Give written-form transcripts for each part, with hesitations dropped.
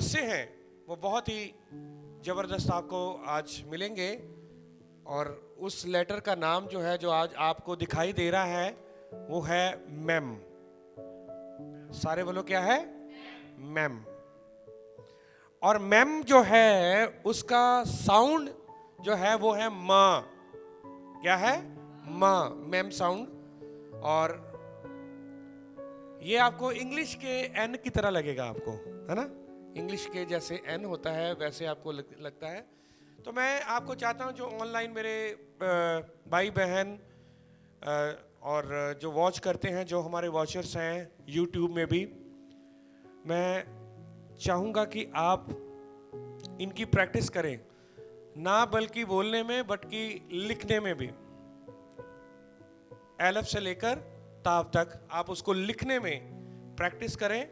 रहस्य हैं वो बहुत ही ज़बरदस्त आपको आज मिलेंगे। और उस लेटर का नाम जो है, जो आज आपको दिखाई दे रहा है, वो है मैम। सारे बोलो क्या है? मैम। और मैम जो है उसका साउंड जो है वो है माँ। क्या है? माँ, मैम साउंड। और ये आपको इंग्लिश के एन की तरह लगेगा आपको, है ना? इंग्लिश के जैसे एन होता है वैसे आपको लगता है। तो मैं आपको चाहता हूँ जो ऑनलाइन मेरे भाई बहन और जो वॉच करते हैं, जो हमारे वॉचर्स हैं यूट्यूब में भी, मैं चाहूँगा कि आप इनकी प्रैक्टिस करें, ना बल्कि बोलने में बल्कि लिखने में भी। एलफ से लेकर ताव तक आप उसको लिखने में प्रैक्टिस करें,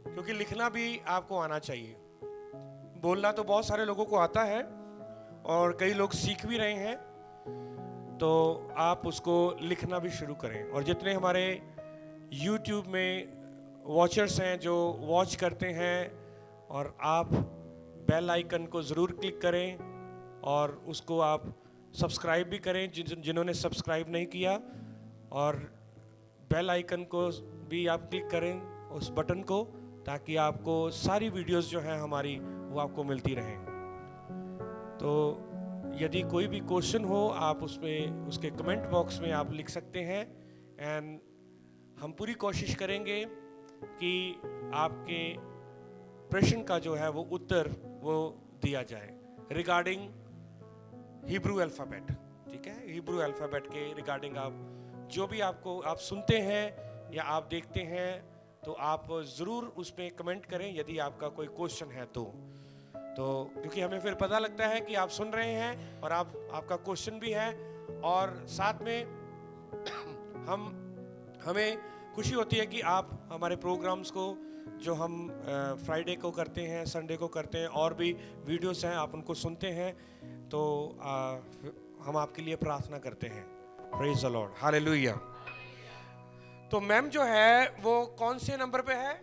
क्योंकि लिखना भी आपको आना चाहिए। बोलना तो बहुत सारे लोगों को आता है और कई लोग सीख भी रहे हैं, तो आप उसको लिखना भी शुरू करें। और जितने हमारे YouTube में वॉचर्स हैं जो वॉच करते हैं, और आप बेल आइकन को ज़रूर क्लिक करें और उसको आप सब्सक्राइब भी करें जिन्होंने सब्सक्राइब नहीं किया, और बेल आइकन को भी आप क्लिक करें उस बटन को, ताकि आपको सारी वीडियोस जो हैं हमारी वो आपको मिलती रहें। तो यदि कोई भी क्वेश्चन हो आप उसमें उसके कमेंट बॉक्स में आप लिख सकते हैं, एंड हम पूरी कोशिश करेंगे कि आपके प्रश्न का जो है वो उत्तर वो दिया जाए रिगार्डिंग हिब्रू अल्फ़ाबेट। ठीक है? हिब्रू अल्फ़ाबेट के रिगार्डिंग आप जो भी आपको आप सुनते हैं या आप देखते हैं, तो आप ज़रूर उसमें कमेंट करें यदि आपका कोई क्वेश्चन है तो क्योंकि हमें फिर पता लगता है कि आप सुन रहे हैं और आपका क्वेश्चन भी है, और साथ में हमें खुशी होती है कि आप हमारे प्रोग्राम्स को जो हम फ्राइडे को करते हैं, संडे को करते हैं, और भी वीडियोस हैं आप उनको सुनते हैं, तो हम आपके लिए प्रार्थना करते हैं। Praise the Lord, hallelujah. तो मैम जो है वो कौन से नंबर पे है?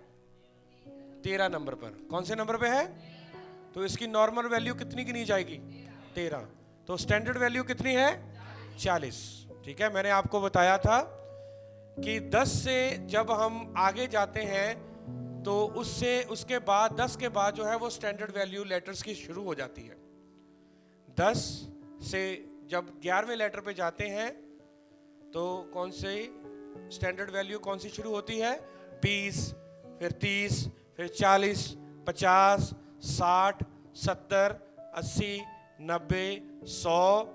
13 नंबर पर। कौन से नंबर पे है? तो इसकी नॉर्मल वैल्यू कितनी गिनी जाएगी? 13। तो स्टैंडर्ड वैल्यू कितनी है? 40। ठीक है, मैंने आपको बताया था कि 10 से जब हम आगे जाते हैं तो उसके बाद 10 के बाद जो है वो स्टैंडर्ड वैल्यू लेटर्स की शुरू हो जाती है। 10 से जब 11वें लेटर पे जाते हैं तो कौन से स्टैंडर्ड वैल्यू कौन सी शुरू होती है? 20, फिर 30, फिर 40, 50, 60, 70, 80, 90, 100,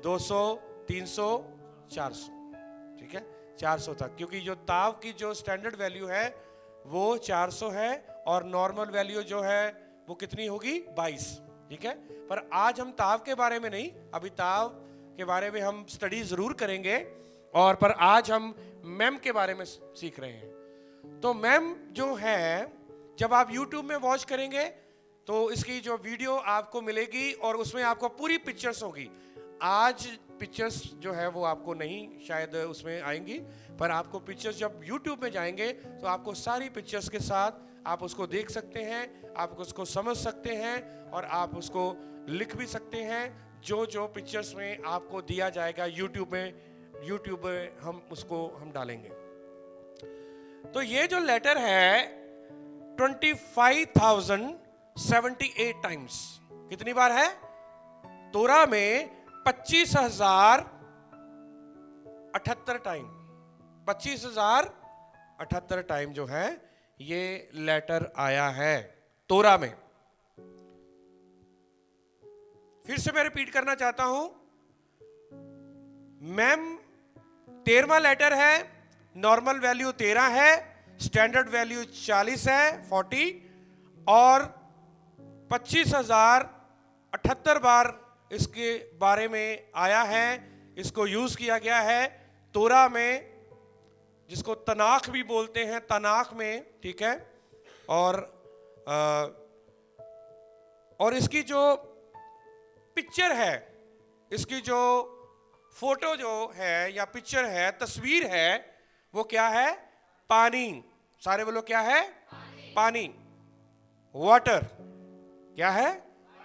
200, 300, 400। ठीक है, 400 तक, क्योंकि जो ताव की जो स्टैंडर्ड वैल्यू है वो 400 है, और नॉर्मल वैल्यू जो है वो कितनी होगी? 22। ठीक है, पर आज हम ताव के बारे में नहीं, अभी ताव के बारे में हम स्टडी जरूर करेंगे, और पर आज हम मैम के बारे में सीख रहे हैं। तो मैम जो है जब आप YouTube में वॉच करेंगे तो इसकी जो वीडियो आपको मिलेगी और उसमें आपको पूरी पिक्चर्स होगी। आज पिक्चर्स जो है वो आपको नहीं शायद उसमें आएंगी, पर आपको पिक्चर्स जब YouTube में जाएंगे तो आपको सारी पिक्चर्स के साथ आप उसको देख सकते हैं, आप उसको समझ सकते हैं, और आप उसको लिख भी सकते हैं। जो पिक्चर्स में आपको दिया जाएगा यूट्यूब में हम उसको डालेंगे। तो ये जो लेटर है 25,078 टाइम्स, कितनी बार है? तोरा में 25,078 टाइम, 25,078 टाइम जो है ये लेटर आया है तोरा में। फिर से मैं रिपीट करना चाहता हूं, मैम 13वां लेटर है, नॉर्मल वैल्यू 13 है, स्टैंडर्ड वैल्यू 40 है, 40, और 25,078 बार इसके बारे में आया है, इसको यूज किया गया है तोरा में, जिसको तनाख भी बोलते हैं, तनाख में। ठीक है, और इसकी जो पिक्चर है, इसकी जो फोटो जो है या पिक्चर है, तस्वीर है, वो क्या है? पानी। सारे बोलो क्या है? पानी। वाटर। क्या है?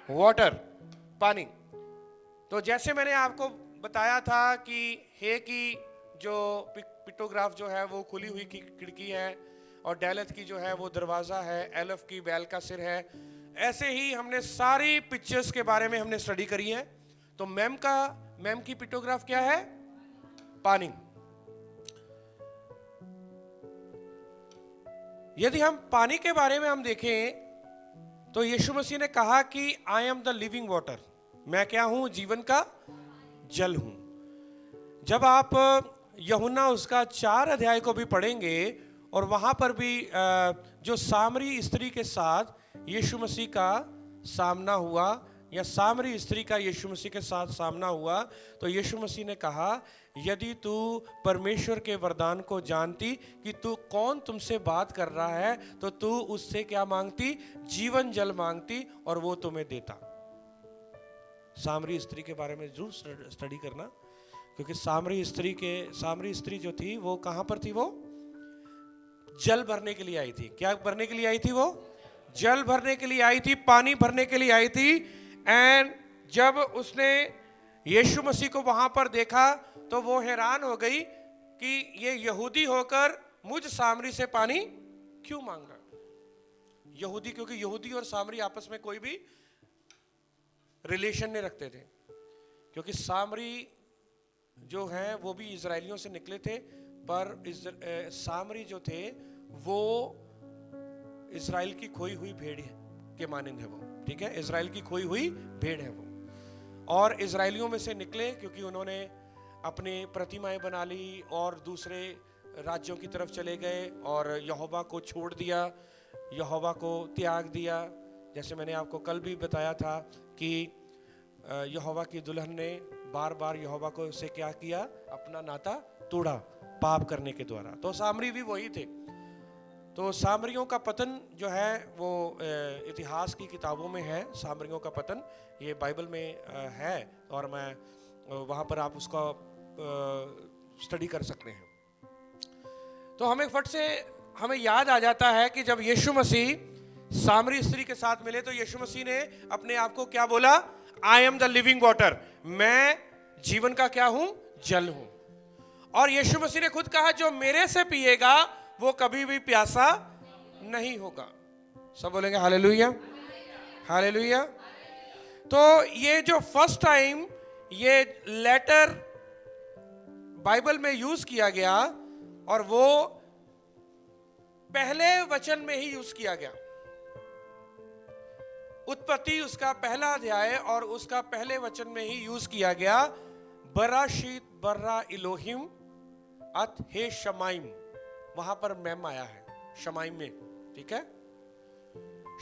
वाटर, पानी। तो जैसे मैंने आपको बताया था कि हे की जो पिक्टोग्राफ जो है वो खुली हुई की खिड़की है, और डेलथ की जो है वो दरवाज़ा है, एलफ की बैल का सिर है। ऐसे ही हमने सारी पिक्चर्स के बारे में हमने स्टडी करी है। तो मैम की पिक्टोग्राफ क्या है? पानी। यदि हम पानी के बारे में हम देखें तो यीशु मसीह ने कहा कि I am the living water, मैं क्या हूं? जीवन का जल हूं। जब आप यूहन्ना उसका 4 अध्याय को भी पढ़ेंगे और वहां पर भी जो सामरी स्त्री के साथ यीशु मसीह का सामना हुआ, या सामरी स्त्री का यीशु मसीह के साथ सामना हुआ, तो यीशु मसीह ने कहा यदि तू परमेश्वर के वरदान को जानती कि तू कौन तुमसे बात कर रहा है, तो तू उससे क्या मांगती? जीवन जल मांगती, और वो तुम्हें देता। सामरी स्त्री के बारे में जरूर स्टडी करना, क्योंकि सामरी स्त्री जो थी वो कहां पर थी? वो जल भरने के लिए आई थी। क्या भरने के लिए आई थी? वो जल भरने के लिए आई थी, पानी भरने के लिए आई थी। एंड जब उसने यीशु मसीह को वहां पर देखा तो वो हैरान हो गई कि ये यहूदी होकर मुझ सामरी से पानी क्यों मांग रहा? यहूदी, क्योंकि यहूदी और सामरी आपस में कोई भी रिलेशन नहीं रखते थे, क्योंकि सामरी जो हैं वो भी इजरायलियों से निकले थे, पर सामरी जो थे वो इजराइल की खोई हुई भेड़ के मानंद है वो, ठीक है? इजराइल की खोई हुई भेड़ है वो, और इजरायलियों में से निकले क्योंकि उन्होंने अपने प्रतिमाएं बना ली और दूसरे राज्यों की तरफ चले गए और यहोवा को छोड़ दिया, यहोवा को त्याग दिया। जैसे मैंने आपको कल भी बताया था कि यहोवा की दुल्हन ने बार बार यहोवा को से क्या किया? अपना नाता तोड़ा पाप करने के द्वारा। तो सामरी भी वही थे। तो सामरियों का पतन जो है वो इतिहास की किताबों में है। सामरियों का पतन ये बाइबल में है, और मैं वहाँ पर आप उसका स्टडी कर सकते हैं। तो हमें फट से हमें याद आ जाता है कि जब यीशु मसीह सामरी स्त्री के साथ मिले तो यीशु मसीह ने अपने आप को क्या बोला? I am the living water, मैं जीवन का क्या हूं? जल हूं। और यीशु मसीह ने खुद कहा जो मेरे से पिएगा वो कभी भी प्यासा नहीं होगा। सब बोलेंगे हालेलुया, हालेलुया। तो ये जो फर्स्ट टाइम ये लेटर बाइबल में यूज किया गया, और वो पहले वचन में ही यूज किया गया। उत्पत्ति उसका पहला अध्याय और उसका पहले वचन में ही यूज किया गया। बराशीत बर्रा इलोहिम अत हे शमाइम, वहां पर मैम आया है शमाइम में, ठीक है?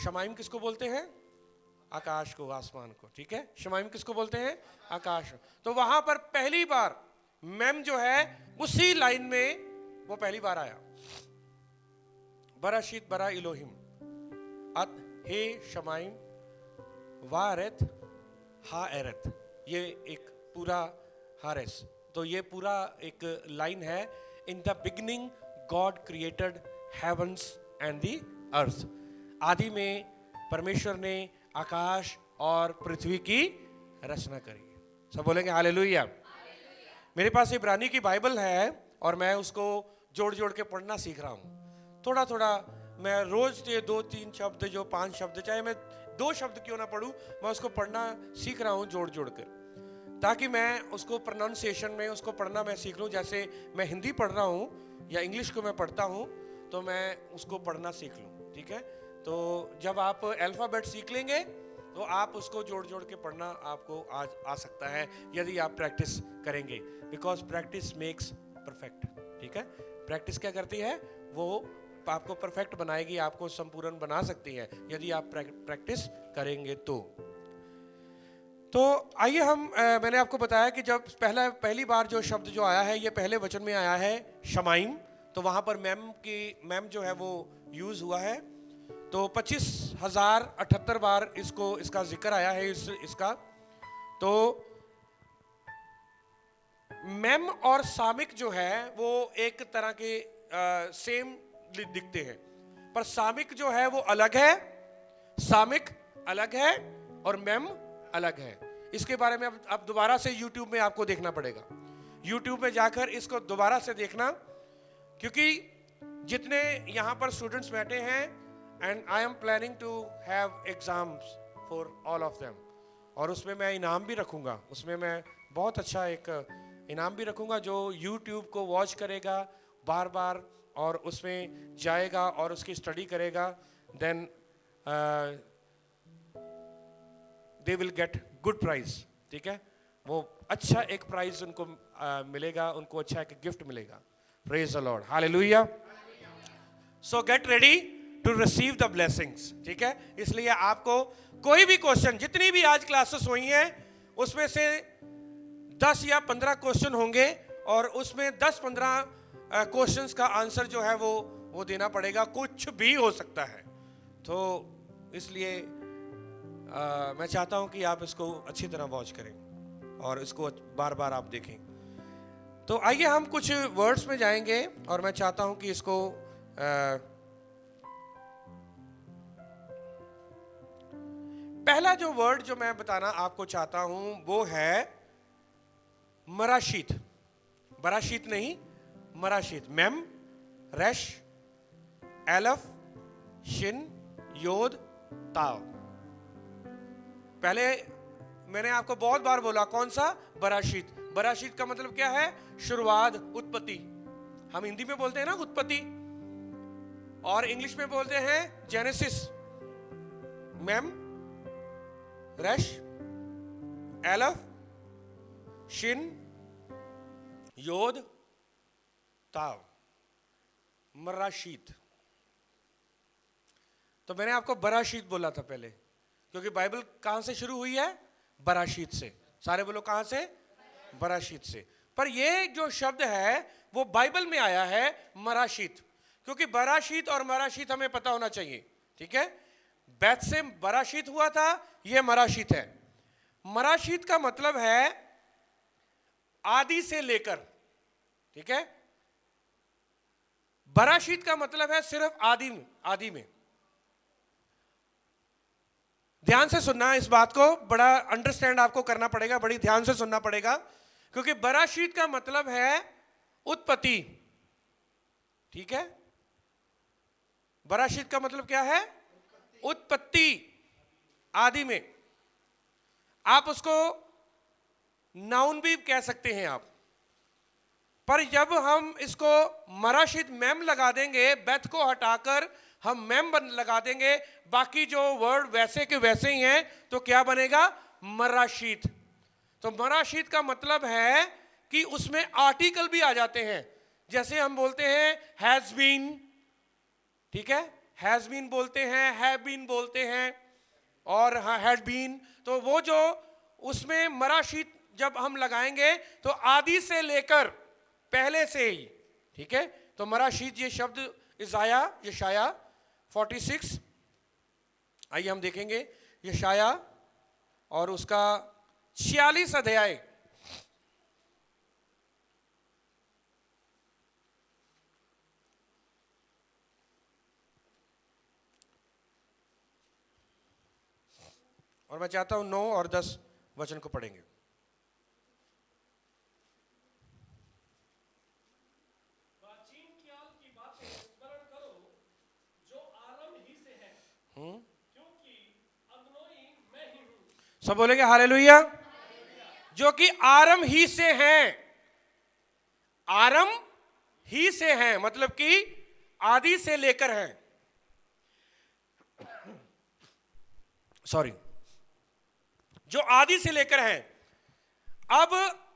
शमाइम किसको बोलते हैं? आकाश को, आसमान को, ठीक है? शमाइम किसको बोलते हैं? आकाश। तो वहां पर पहली बार मैम जो है उसी लाइन में वो पहली बार आया। बराशीत बरा इलोहिम अत हे शमाइम वारेत हा एरत, ये एक पूरा हारेस। तो ये पूरा एक लाइन है। In the beginning God created heavens and the earth, आदि में परमेश्वर ने आकाश और पृथ्वी की रचना करी। सब बोलेंगे हालेलुया। मेरे पास इब्रानी की बाइबल है और मैं उसको जोड़ जोड़ के पढ़ना सीख रहा हूँ। थोड़ा थोड़ा मैं रोज ये 2-3 शब्द, जो 5 शब्द, चाहे मैं 2 शब्द क्यों ना पढ़ूं, मैं उसको पढ़ना सीख रहा हूँ जोड़ जोड़ कर, ताकि मैं उसको प्रोनाउंसिएशन में उसको पढ़ना मैं सीख लूँ। जैसे मैं हिंदी पढ़ रहा हूँ या इंग्लिश को मैं पढ़ता हूँ तो मैं उसको पढ़ना सीख लूँ, ठीक है? तो जब आप अल्फ़ाबेट सीख लेंगे तो आप उसको जोड़ जोड़ के पढ़ना आपको आज आ सकता है, यदि आप प्रैक्टिस करेंगे। बिकॉज प्रैक्टिस मेक्स परफेक्ट, ठीक है? प्रैक्टिस क्या करती है? वो आपको परफेक्ट बनाएगी, आपको संपूर्ण बना सकती है यदि आप प्रैक्टिस करेंगे तो आइए हम मैंने आपको बताया कि जब पहली बार जो शब्द जो आया है ये पहले वचन में आया है शमाइम, तो वहां पर मैम जो है वो यूज हुआ है। तो 25,078 बार इसका जिक्र आया है इसका। तो मैम और सामिक जो है वो एक तरह के सेम दिखते हैं, पर सामिक जो है वो अलग है सामिक अलग है और मेम अलग है। इसके बारे में अब दोबारा से YouTube में आपको देखना पड़ेगा। YouTube में जाकर इसको दोबारा से देखना, क्योंकि जितने यहाँ पर स्टूडेंट्स बैठे हैं, and I am planning to have exams for all of them, और उसमें मैं इनाम भी रखूँगा। उसमें मैं बहुत अच्छा एक इनाम भी रखूँगा जो YouTube को वॉच करेगा बार बार और उसमें जाएगा और उसकी स्टडी करेगा, then they will get good prize. ठीक है, वो अच्छा एक प्राइज उनको मिलेगा, उनको अच्छा एक गिफ्ट मिलेगा। Praise the Lord, hallelujah. So get ready to receive the blessings. ठीक है, इसलिए आपको कोई भी क्वेश्चन, जितनी भी आज क्लासेस हुई हैं उसमें से 10 या 15 क्वेश्चन होंगे और उसमें 10-15 क्वेश्चंस का आंसर जो है वो देना पड़ेगा। कुछ भी हो सकता है, तो इसलिए मैं चाहता हूं कि आप इसको अच्छी तरह वॉच करें और इसको बार बार आप देखें। तो आइए हम कुछ वर्ड्स में जाएंगे और मैं चाहता हूं कि इसको पहला जो वर्ड जो मैं बताना आपको चाहता हूं वो है मराशीत। बराशीत नहीं, मराशीत। मेम, रेश, एलफ, शिन, योद, ताव। पहले मैंने आपको बहुत बार बोला, कौन सा? बराशीत। बराशीत का मतलब क्या है? शुरुआत, उत्पत्ति। हम हिंदी में बोलते हैं ना उत्पत्ति, और इंग्लिश में बोलते हैं जेनेसिस। मेम, रेश, एलफ, शिन, योद, ताव, मराशीत। तो मैंने आपको बराशीत बोला था पहले, क्योंकि बाइबल कहां से शुरू हुई है? बराशीत से। सारे बोलो कहां से? बराशीत से। पर ये जो शब्द है वो बाइबल में आया है मराशीत, क्योंकि बराशीत और मराशीत हमें पता होना चाहिए। ठीक है, बैत से बराशीत हुआ था, ये मराशीत है। मराशीत का मतलब है आदि से लेकर। ठीक है, बराशीत का मतलब है सिर्फ आदि में, आदि में। ध्यान से सुनना इस बात को, बड़ा अंडरस्टैंड आपको करना पड़ेगा, बड़ी ध्यान से सुनना पड़ेगा, क्योंकि बराशीत का मतलब है उत्पत्ति। ठीक है, बराशीत का मतलब क्या है? उत्पत्ति, आदि में। आप उसको नाउन भी कह सकते हैं आप, पर जब हम इसको मराशीत मेम लगा देंगे, बेथ को हटाकर हम मेम लगा देंगे, बाकी जो वर्ड वैसे के वैसे ही हैं, तो क्या बनेगा? मराशीत। तो मराशीत का मतलब है कि उसमें आर्टिकल भी आ जाते हैं। जैसे हम बोलते हैं हैज बीन, ठीक है, हैज बीन बोलते हैं, हैव बीन बोलते हैं, और हैड बीन। तो वो जो उसमें मराशीत जब हम लगाएंगे तो आदि से लेकर पहले से ही। ठीक है, तो मराशीत ये शब्द यशाया 46, आइए हम देखेंगे यशाया और उसका 46 अध्याय। और मैं चाहता हूं 9 और 10 वचन को पढ़ेंगे। प्राचीन काल की बातें स्मरण करो जो आरंभ ही से है, क्योंकि अग्नोई मैं ही हूं। सब बोलेंगे हालेलुया। जो कि आरंभ ही से हैं। आरंभ ही से हैं मतलब कि आदि से लेकर हैं। सॉरी, जो आदि से लेकर हैं। अब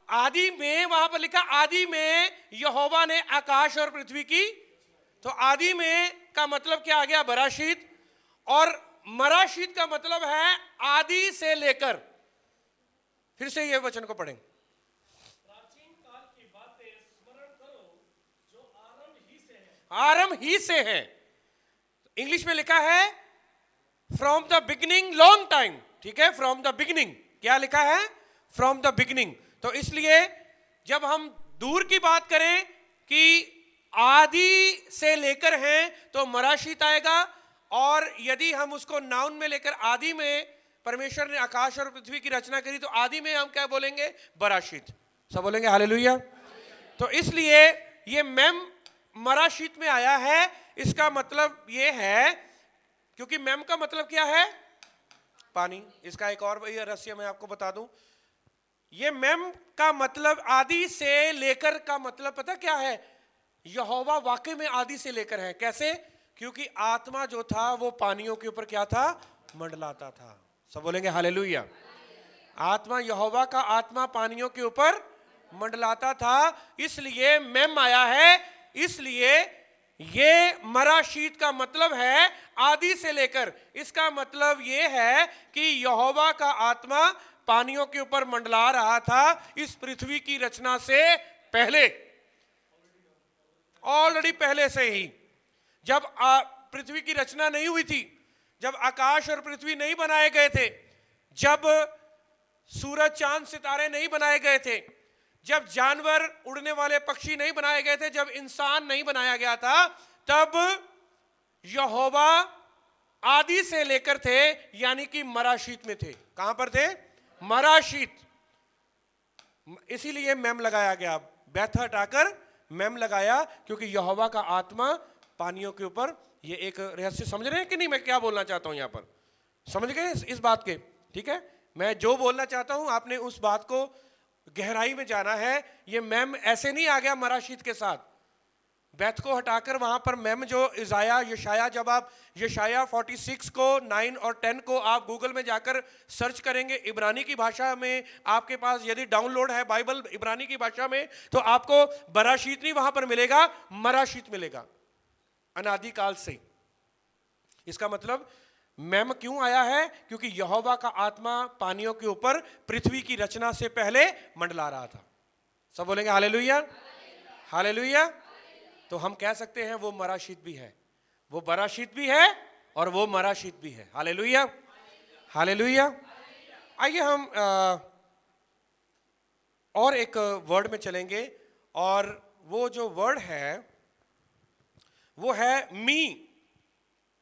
आदि में, वहां पर लिखा आदि में यहोवा ने आकाश और पृथ्वी की। तो आदि में का मतलब क्या आ गया? बराशीत। और मराशीत का मतलब है आदि से लेकर। फिर से ये वचन को पढ़ें। प्राचीन काल की बातें स्मरण करो जो आरंभ ही से है। आरंभ ही से है। इंग्लिश में लिखा है from the beginning, long time. ठीक है, फ्रॉम द बिगिनिंग। क्या लिखा है? From the beginning. तो इसलिए जब हम दूर की बात करें कि आदि से लेकर हैं तो मराशीत आएगा, और यदि हम उसको नाउन में लेकर आदि में परमेश्वर ने आकाश और पृथ्वी की रचना करी, तो आदि में हम क्या बोलेंगे? बराशीत। सब बोलेंगे हालेलुया। तो इसलिए ये मेम मराशीत में आया है। इसका मतलब ये है, क्योंकि मेम का मतलब क्या है? पानी। इसका एक और रहस्य मैं आपको बता दूं। ये मेम का मतलब आदि से लेकर का मतलब पता क्या है? यहोवा वाकई में आदि से लेकर है। कैसे? क्योंकि आत्मा जो था वो पानियों के ऊपर क्या था? मंडलाता था। सब बोलेंगे हालेलुया। आत्मा, यहोवा का आत्मा पानियों के ऊपर मंडलाता था, इसलिए मेम आया है। इसलिए ये मराशीत का मतलब है आदि से लेकर। इसका मतलब ये है कि यहोवा का आत्मा पानियों के ऊपर मंडला रहा था इस पृथ्वी की रचना से पहले, ऑलरेडी पहले से ही। जब पृथ्वी की रचना नहीं हुई थी, जब आकाश और पृथ्वी नहीं बनाए गए थे, जब सूरज चांद सितारे नहीं बनाए गए थे, जब जानवर उड़ने वाले पक्षी नहीं बनाए गए थे, जब इंसान नहीं बनाया गया था, तब यहोवा आदि से लेकर थे, यानी कि मराशीत में थे। कहां पर थे? मराशीत। इसीलिए मेम लगाया गया, बैथ हटाकर मेम लगाया, क्योंकि यहोवा का आत्मा पानियों के ऊपर। ये एक रहस्य समझ रहे हैं कि नहीं मैं क्या बोलना चाहता हूं? यहां पर समझ गए इस बात के? ठीक है, मैं जो बोलना चाहता हूं आपने उस बात को गहराई में जाना है। ये मेम ऐसे नहीं आ गया मराशीत के साथ। बैथ को हटाकर वहां पर मेम जो इजाया यशाया, जब आप यशाया 46 को 9 और 10 को आप गूगल में जाकर सर्च करेंगे इब्रानी की भाषा में, आपके पास यदि डाउनलोड है बाइबल इब्रानी की भाषा में, तो आपको बराशीत नहीं वहां पर मिलेगा, मराशीत मिलेगा, अनादिकाल से। इसका मतलब मेम क्यों आया है? क्योंकि यहोवा का आत्मा पानियों के ऊपर पृथ्वी की रचना से पहले मंडला रहा था। सब बोलेंगे हालेलुया, हालेलुया। तो हम कह सकते हैं वो मराशीत भी है, वो बराशीत भी है और वो मराशीत भी है। Hallelujah, hallelujah. आइए हम और एक वर्ड में चलेंगे, और वो जो वर्ड है वो है मी।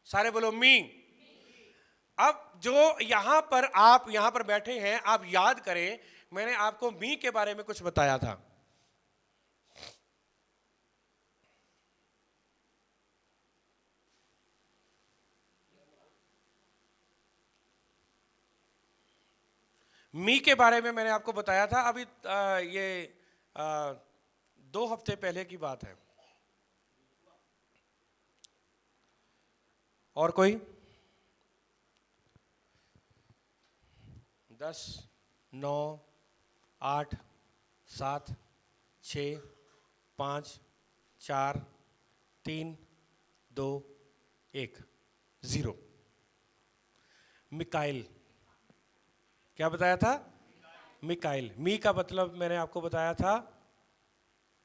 सारे बोलो मी। अब जो यहां पर आप यहां पर बैठे हैं, आप याद करें, मैंने आपको मी के बारे में कुछ बताया था। मी के बारे में मैंने आपको बताया था। अभी ये 2 हफ्ते पहले की बात है। और कोई? 10, 9, 8, 7, 6, 5, 4, 3, 2, 1, 0। मिकाइल। क्या बताया था? मिकाइल। मी का मतलब मैंने आपको बताया था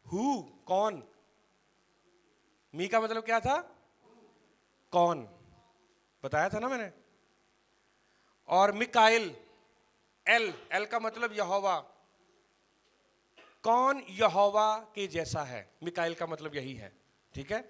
हु, कौन। मी का मतलब क्या था? कौन, बताया था ना मैंने। और मिकाइल, एल, एल का मतलब यहोवा। कौन यहोवा के जैसा है? मिकाइल का मतलब यही है। ठीक है,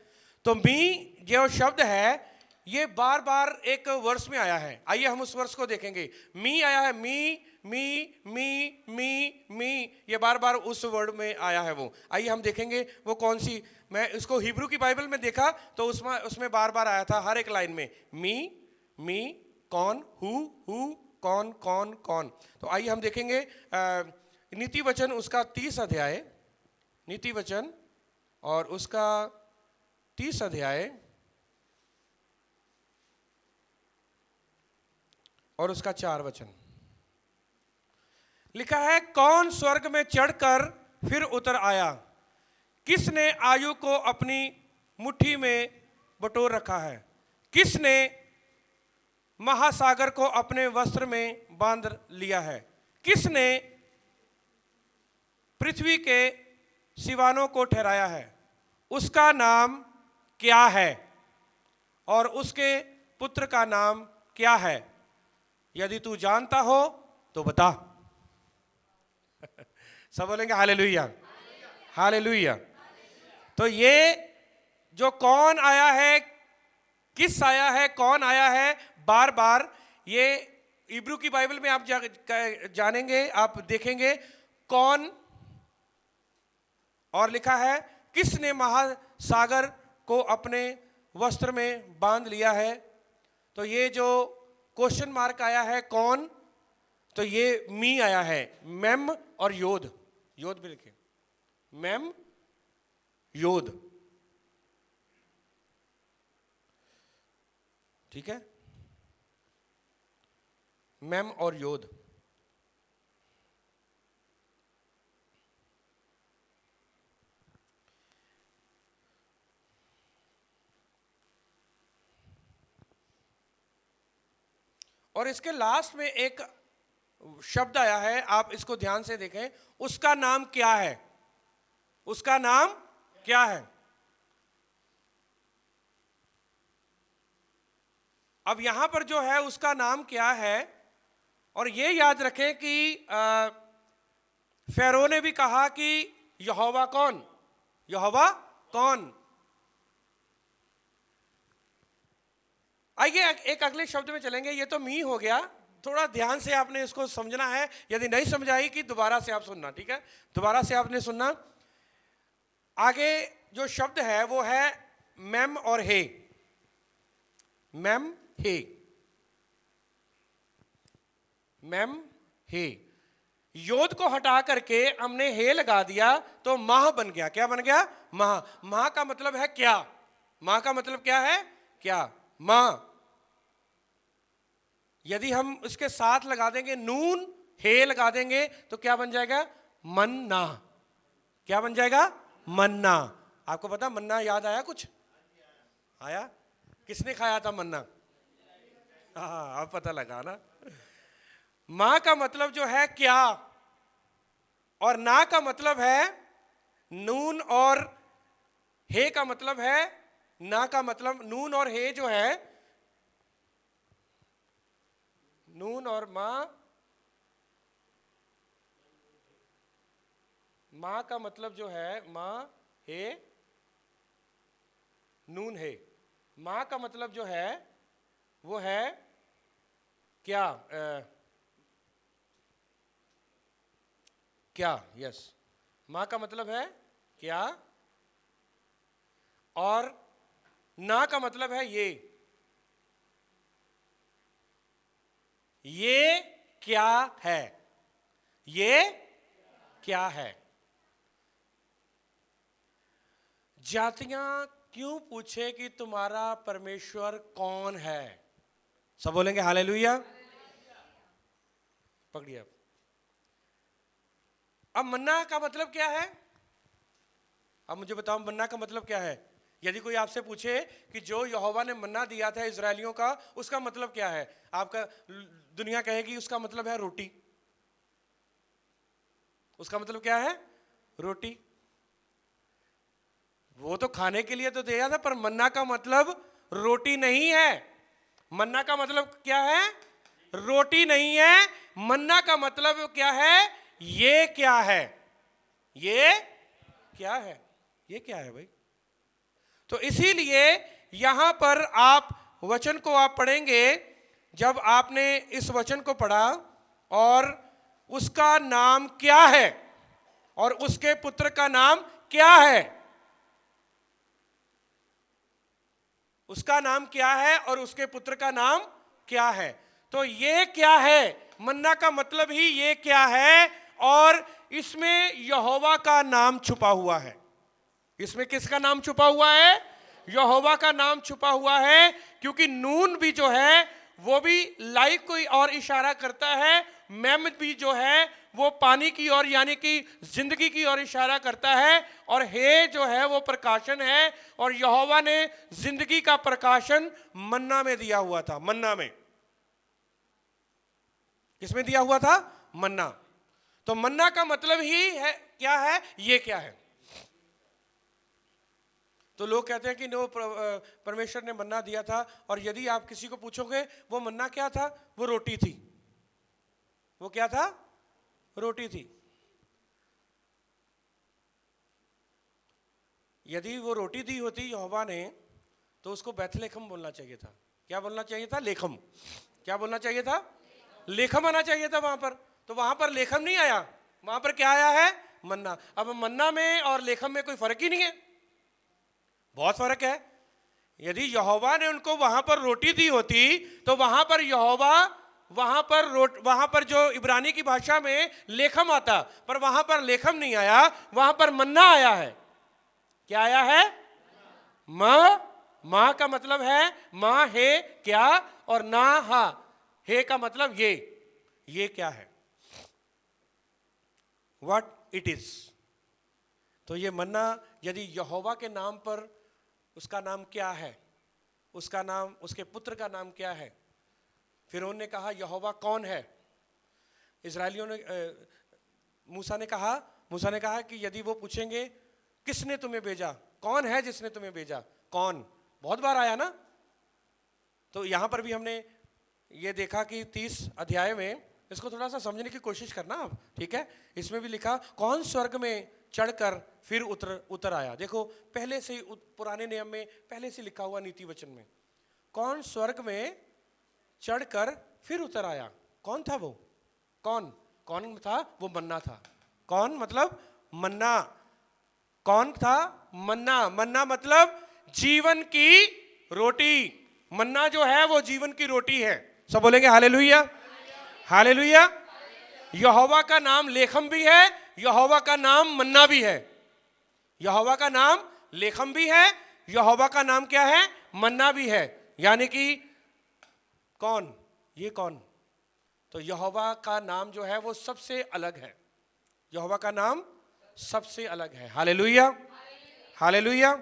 तो मी जो शब्द है ये बार बार एक वर्स में आया है। आइए हम उस वर्स को देखेंगे। मी आया है, मी मी मी मी मी, ये बार बार उस वर्ड में आया है वो। आइए हम देखेंगे वो कौन सी। मैं इसको हिब्रू की बाइबल में देखा तो उसमें बार बार आया था हर एक लाइन में, मी मी, कौन, हु, कौन कौन कौन। तो आइए हम देखेंगे नीति वचन उसका 30 अध्याय, नीति वचन और उसका 30 अध्याय और उसका 4 वचन लिखा है। कौन स्वर्ग में चढ़कर फिर उतर आया? किसने आयु को अपनी मुट्ठी में बटोर रखा है? किसने महासागर को अपने वस्त्र में बांध लिया है? किसने पृथ्वी के सिवानों को ठहराया है? उसका नाम क्या है और उसके पुत्र का नाम क्या है? यदि तू जानता हो तो बता। सब बोलेंगे हालेलुया, हालेलुया। तो ये जो कौन आया है किस आया है, कौन आया है, बार बार ये इब्रू की बाइबल में आप जानेंगे, आप देखेंगे कौन, और लिखा है किसने महासागर को अपने वस्त्र में बांध लिया है। तो ये जो क्वेश्चन मार्क आया है कौन, तो ये मी आया है, मेम और योद, योद भी लिखे, मेम योद, ठीक है, मेम और योद। और इसके लास्ट में एक शब्द आया है, आप इसको ध्यान से देखें, उसका नाम क्या है, उसका नाम क्या है। अब यहां पर जो है उसका नाम क्या है, और ये याद रखें कि फेरो ने भी कहा कि यहोवा कौन, यहोवा कौन। आइए एक अगले शब्द में चलेंगे, ये तो मी हो गया, थोड़ा ध्यान से आपने इसको समझना है, यदि नहीं समझ आई कि दोबारा से आप सुनना, ठीक है, दोबारा से आपने सुनना। आगे जो शब्द है वो है मेम और हे, मेम हे, मेम हे। योद को हटा करके हमने हे लगा दिया तो माह बन गया, क्या बन गया, माह। माह का मतलब है क्या, माह का मतलब क्या है, क्या, माह। यदि हम इसके साथ लगा देंगे नून, हे लगा देंगे तो क्या बन जाएगा, मन्ना, क्या बन जाएगा, मन्ना। आपको पता मन्ना याद आया, कुछ आया, किसने खाया था मन्ना, हाँ अब पता लगा ना। मां का मतलब जो है क्या, और ना का मतलब है नून, और हे का मतलब है ना का मतलब, नून और हे जो है, नून और मां, मां का मतलब जो है मां हे नून हे, मां का मतलब जो है वो है क्या, क्या, यस, मां का मतलब है क्या, और ना का मतलब है ये क्या है, ये क्या है। जातियां क्यों पूछे कि तुम्हारा परमेश्वर कौन है, सब बोलेंगे हालेलुया, पकड़िए। अब मन्ना का मतलब क्या है, अब मुझे बताओ मन्ना का मतलब क्या है। यदि कोई आपसे पूछे कि जो यहोवा ने मन्ना दिया था इजरायलियों का, उसका मतलब क्या है, आपका दुनिया कहेगी उसका मतलब है रोटी, उसका मतलब क्या है, रोटी। वो तो खाने के लिए तो दिया था, पर मन्ना का मतलब रोटी नहीं है। मन्ना का मतलब क्या है, रोटी नहीं है। मन्ना का मतलब क्या है, ये क्या है, ये क्या है, ये क्या है भाई। तो इसीलिए यहां पर आप वचन को आप पढ़ेंगे, जब आपने इस वचन को पढ़ा और उसका नाम क्या है और उसके पुत्र का नाम क्या है, उसका नाम क्या है और उसके पुत्र का नाम क्या है, तो ये क्या है, मन्ना का मतलब ही ये क्या है। और इसमें यहोवा का नाम छुपा हुआ है। इसमें किसका नाम छुपा हुआ है, यहोवा का नाम छुपा हुआ है। क्योंकि नून भी जो है वो भी लाइफ को और इशारा करता है, मेम भी जो है वो पानी की ओर यानी कि जिंदगी की ओर इशारा करता है, और हे जो है वो प्रकाशन है। और यहोवा ने जिंदगी का प्रकाशन मन्ना में दिया हुआ था। मन्ना में किसमें दिया हुआ था, मन्ना। तो मन्ना का मतलब ही है क्या है, ये क्या है। तो लोग कहते हैं कि नो परमेश्वर ने मन्ना दिया था, और यदि आप किसी को पूछोगे वो मन्ना क्या था, वो रोटी थी। वो क्या था, रोटी थी। यदि वो रोटी दी होती यहोवा ने, तो उसको बैथलेखम बोलना चाहिए था। क्या बोलना चाहिए था? लेखम। क्या बोलना चाहिए था? लेखम आना चाहिए था वहां पर। तो वहां पर लेखम नहीं आया, वहां पर क्या आया है? मन्ना। अब मन्ना में और लेखम में कोई फर्क ही नहीं है, बहुत फर्क है। यदि यहोवा ने उनको वहां पर रोटी दी होती तो वहां पर यहोवा, वहां पर जो इब्रानी की भाषा में लेखम आता, पर वहां पर लेखम नहीं आया, वहां पर मन्ना आया है। क्या आया है? माँ का मतलब है माँ है क्या, और ना हा, हे का मतलब ये क्या है, व्हाट इट इज। तो ये मन्ना यदि यहोवा के नाम पर, उसका नाम क्या है, उसका नाम, उसके पुत्र का नाम क्या है? फिरौन ने कहा यहोवा कौन है? इजरायलियों ने, मूसा ने कहा कि यदि वो पूछेंगे किसने तुम्हें भेजा, कौन है जिसने तुम्हें भेजा, कौन, बहुत बार आया ना। तो यहां पर भी हमने ये देखा कि 30 अध्याय में, इसको थोड़ा सा समझने की कोशिश करना आप, ठीक है। इसमें भी लिखा कौन स्वर्ग में चढ़कर फिर उतर आया। देखो पहले से ही पुराने नियम में पहले से लिखा हुआ नीति वचन में, कौन स्वर्ग में चढ़कर फिर उतर आया, कौन था वो? कौन था वो? मन्ना था। कौन मतलब? मन्ना। कौन था? मन्ना मतलब जीवन की रोटी। मन्ना जो है वो जीवन की रोटी है। सब बोलेंगे हालेलुया, हालेलुया। यहोवा का नाम लेखम भी है, यहोवा का नाम मन्ना भी है। यहोवा का नाम लेखम भी है, यहोवा का नाम क्या है? मन्ना भी है। यानी कि कौन? ये कौन? तो यहोवा का नाम जो है वो सबसे अलग है। यहोवा का नाम सबसे अलग है। Hallelujah, hallelujah.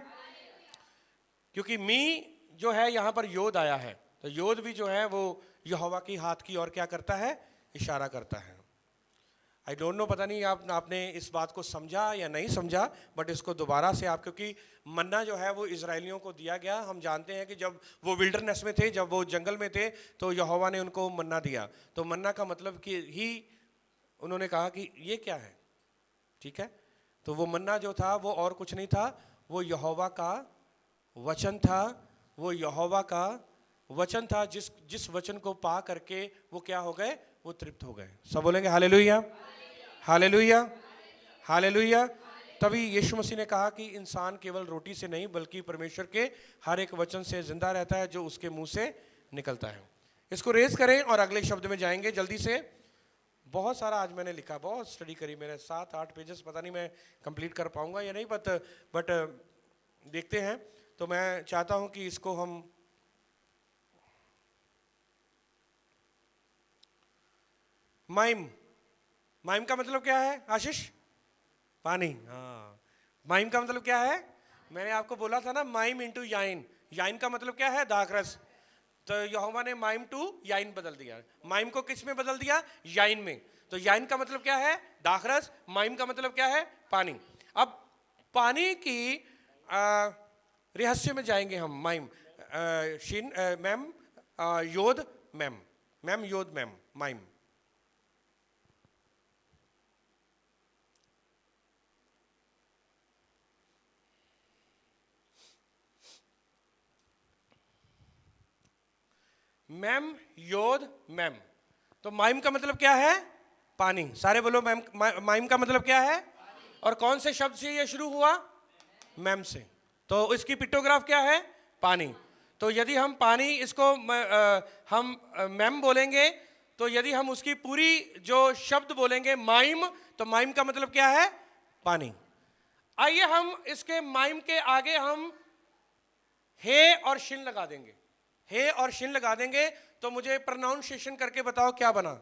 क्योंकि मी जो है यहां पर योद आया है, तो योद भी जो है वो यहोवा की हाथ की ओर क्या करता है? इशारा करता है। आई डोंट नो, पता नहीं आपने इस बात को समझा या नहीं समझा, बट इसको दोबारा से आप, क्योंकि मन्ना जो है वो इजरायलियों को दिया गया। हम जानते हैं कि जब वो विल्डरनेस में थे, जब वो जंगल में थे, तो यहोवा ने उनको मन्ना दिया। तो मन्ना का मतलब कि ही उन्होंने कहा कि ये क्या है, ठीक है। तो वो मन्ना जो था वो और कुछ नहीं था, वो यहोवा का वचन था। वो यहोवा का वचन था, जिस वचन को पा करके वो क्या हो गए? वो तृप्त हो गए। सब बोलेंगे हालेलुया, हालेलुया, हालेलुया। तभी यीशु मसीह ने कहा कि इंसान केवल रोटी से नहीं बल्कि परमेश्वर के हर एक वचन से जिंदा रहता है जो उसके मुंह से निकलता है। इसको रेज करें और अगले शब्द में जाएंगे जल्दी से। बहुत सारा आज मैंने लिखा, बहुत स्टडी करी, मैंने 7-8 पेजेस, पता नहीं मैं कंप्लीट कर पाऊंगा या नहीं, बट देखते हैं। तो मैं चाहता हूं कि इसको हम माइम का मतलब क्या है आशीष? पानी। हाँ, माइम का मतलब क्या है? मैंने आपको बोला था ना, माइम इंटू याइन। याइन का मतलब क्या है? दाखरस। तो यहोवा ने माइम टू याइन बदल दिया। माइम को किस में बदल दिया? याइन में। तो याइन का मतलब क्या है? दाखरस। माइम का मतलब क्या है? पानी। अब पानी की रहस्य में जाएंगे हम। माइम, शिन, मैम, योद, मैम योद मैम, माइम। मैम योद मैम। तो माइम का मतलब क्या है? पानी। सारे बोलो मैम। माइम का मतलब क्या है? और कौन से शब्द से ये शुरू हुआ? मैम से। तो इसकी पिक्टोग्राफ क्या है? पानी। तो यदि हम पानी, इसको हम मैम बोलेंगे, तो यदि हम उसकी पूरी जो शब्द बोलेंगे माइम, तो माइम का मतलब क्या है? पानी। आइए हम इसके माइम के आगे हम हे और शिन लगा देंगे। हे और शिन लगा देंगे तो मुझे प्रोनाउंसिएशन करके बताओ क्या बना?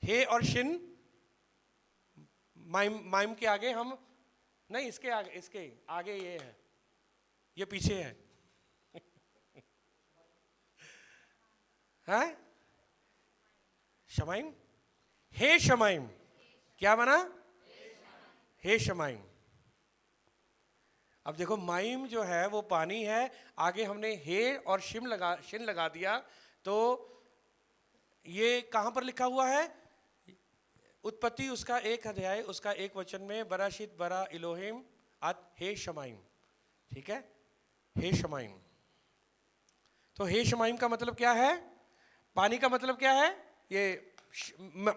हे और शिन, माइम के आगे हम नहीं, इसके आगे ये है, ये पीछे है। है शमाइम। हे शमाइम, क्या बना? हे शमाइम। अब देखो माइम जो है वो पानी है, आगे हमने हे और शिन लगा दिया। तो ये कहां पर लिखा हुआ है? उत्पत्ति उसका 1 अध्याय उसका 1 वचन में, बराशित बरा इलोहिम अत हे शमाइम। ठीक है, हे शमाइम। तो हे शमाइम का मतलब क्या है? पानी का मतलब क्या है? ये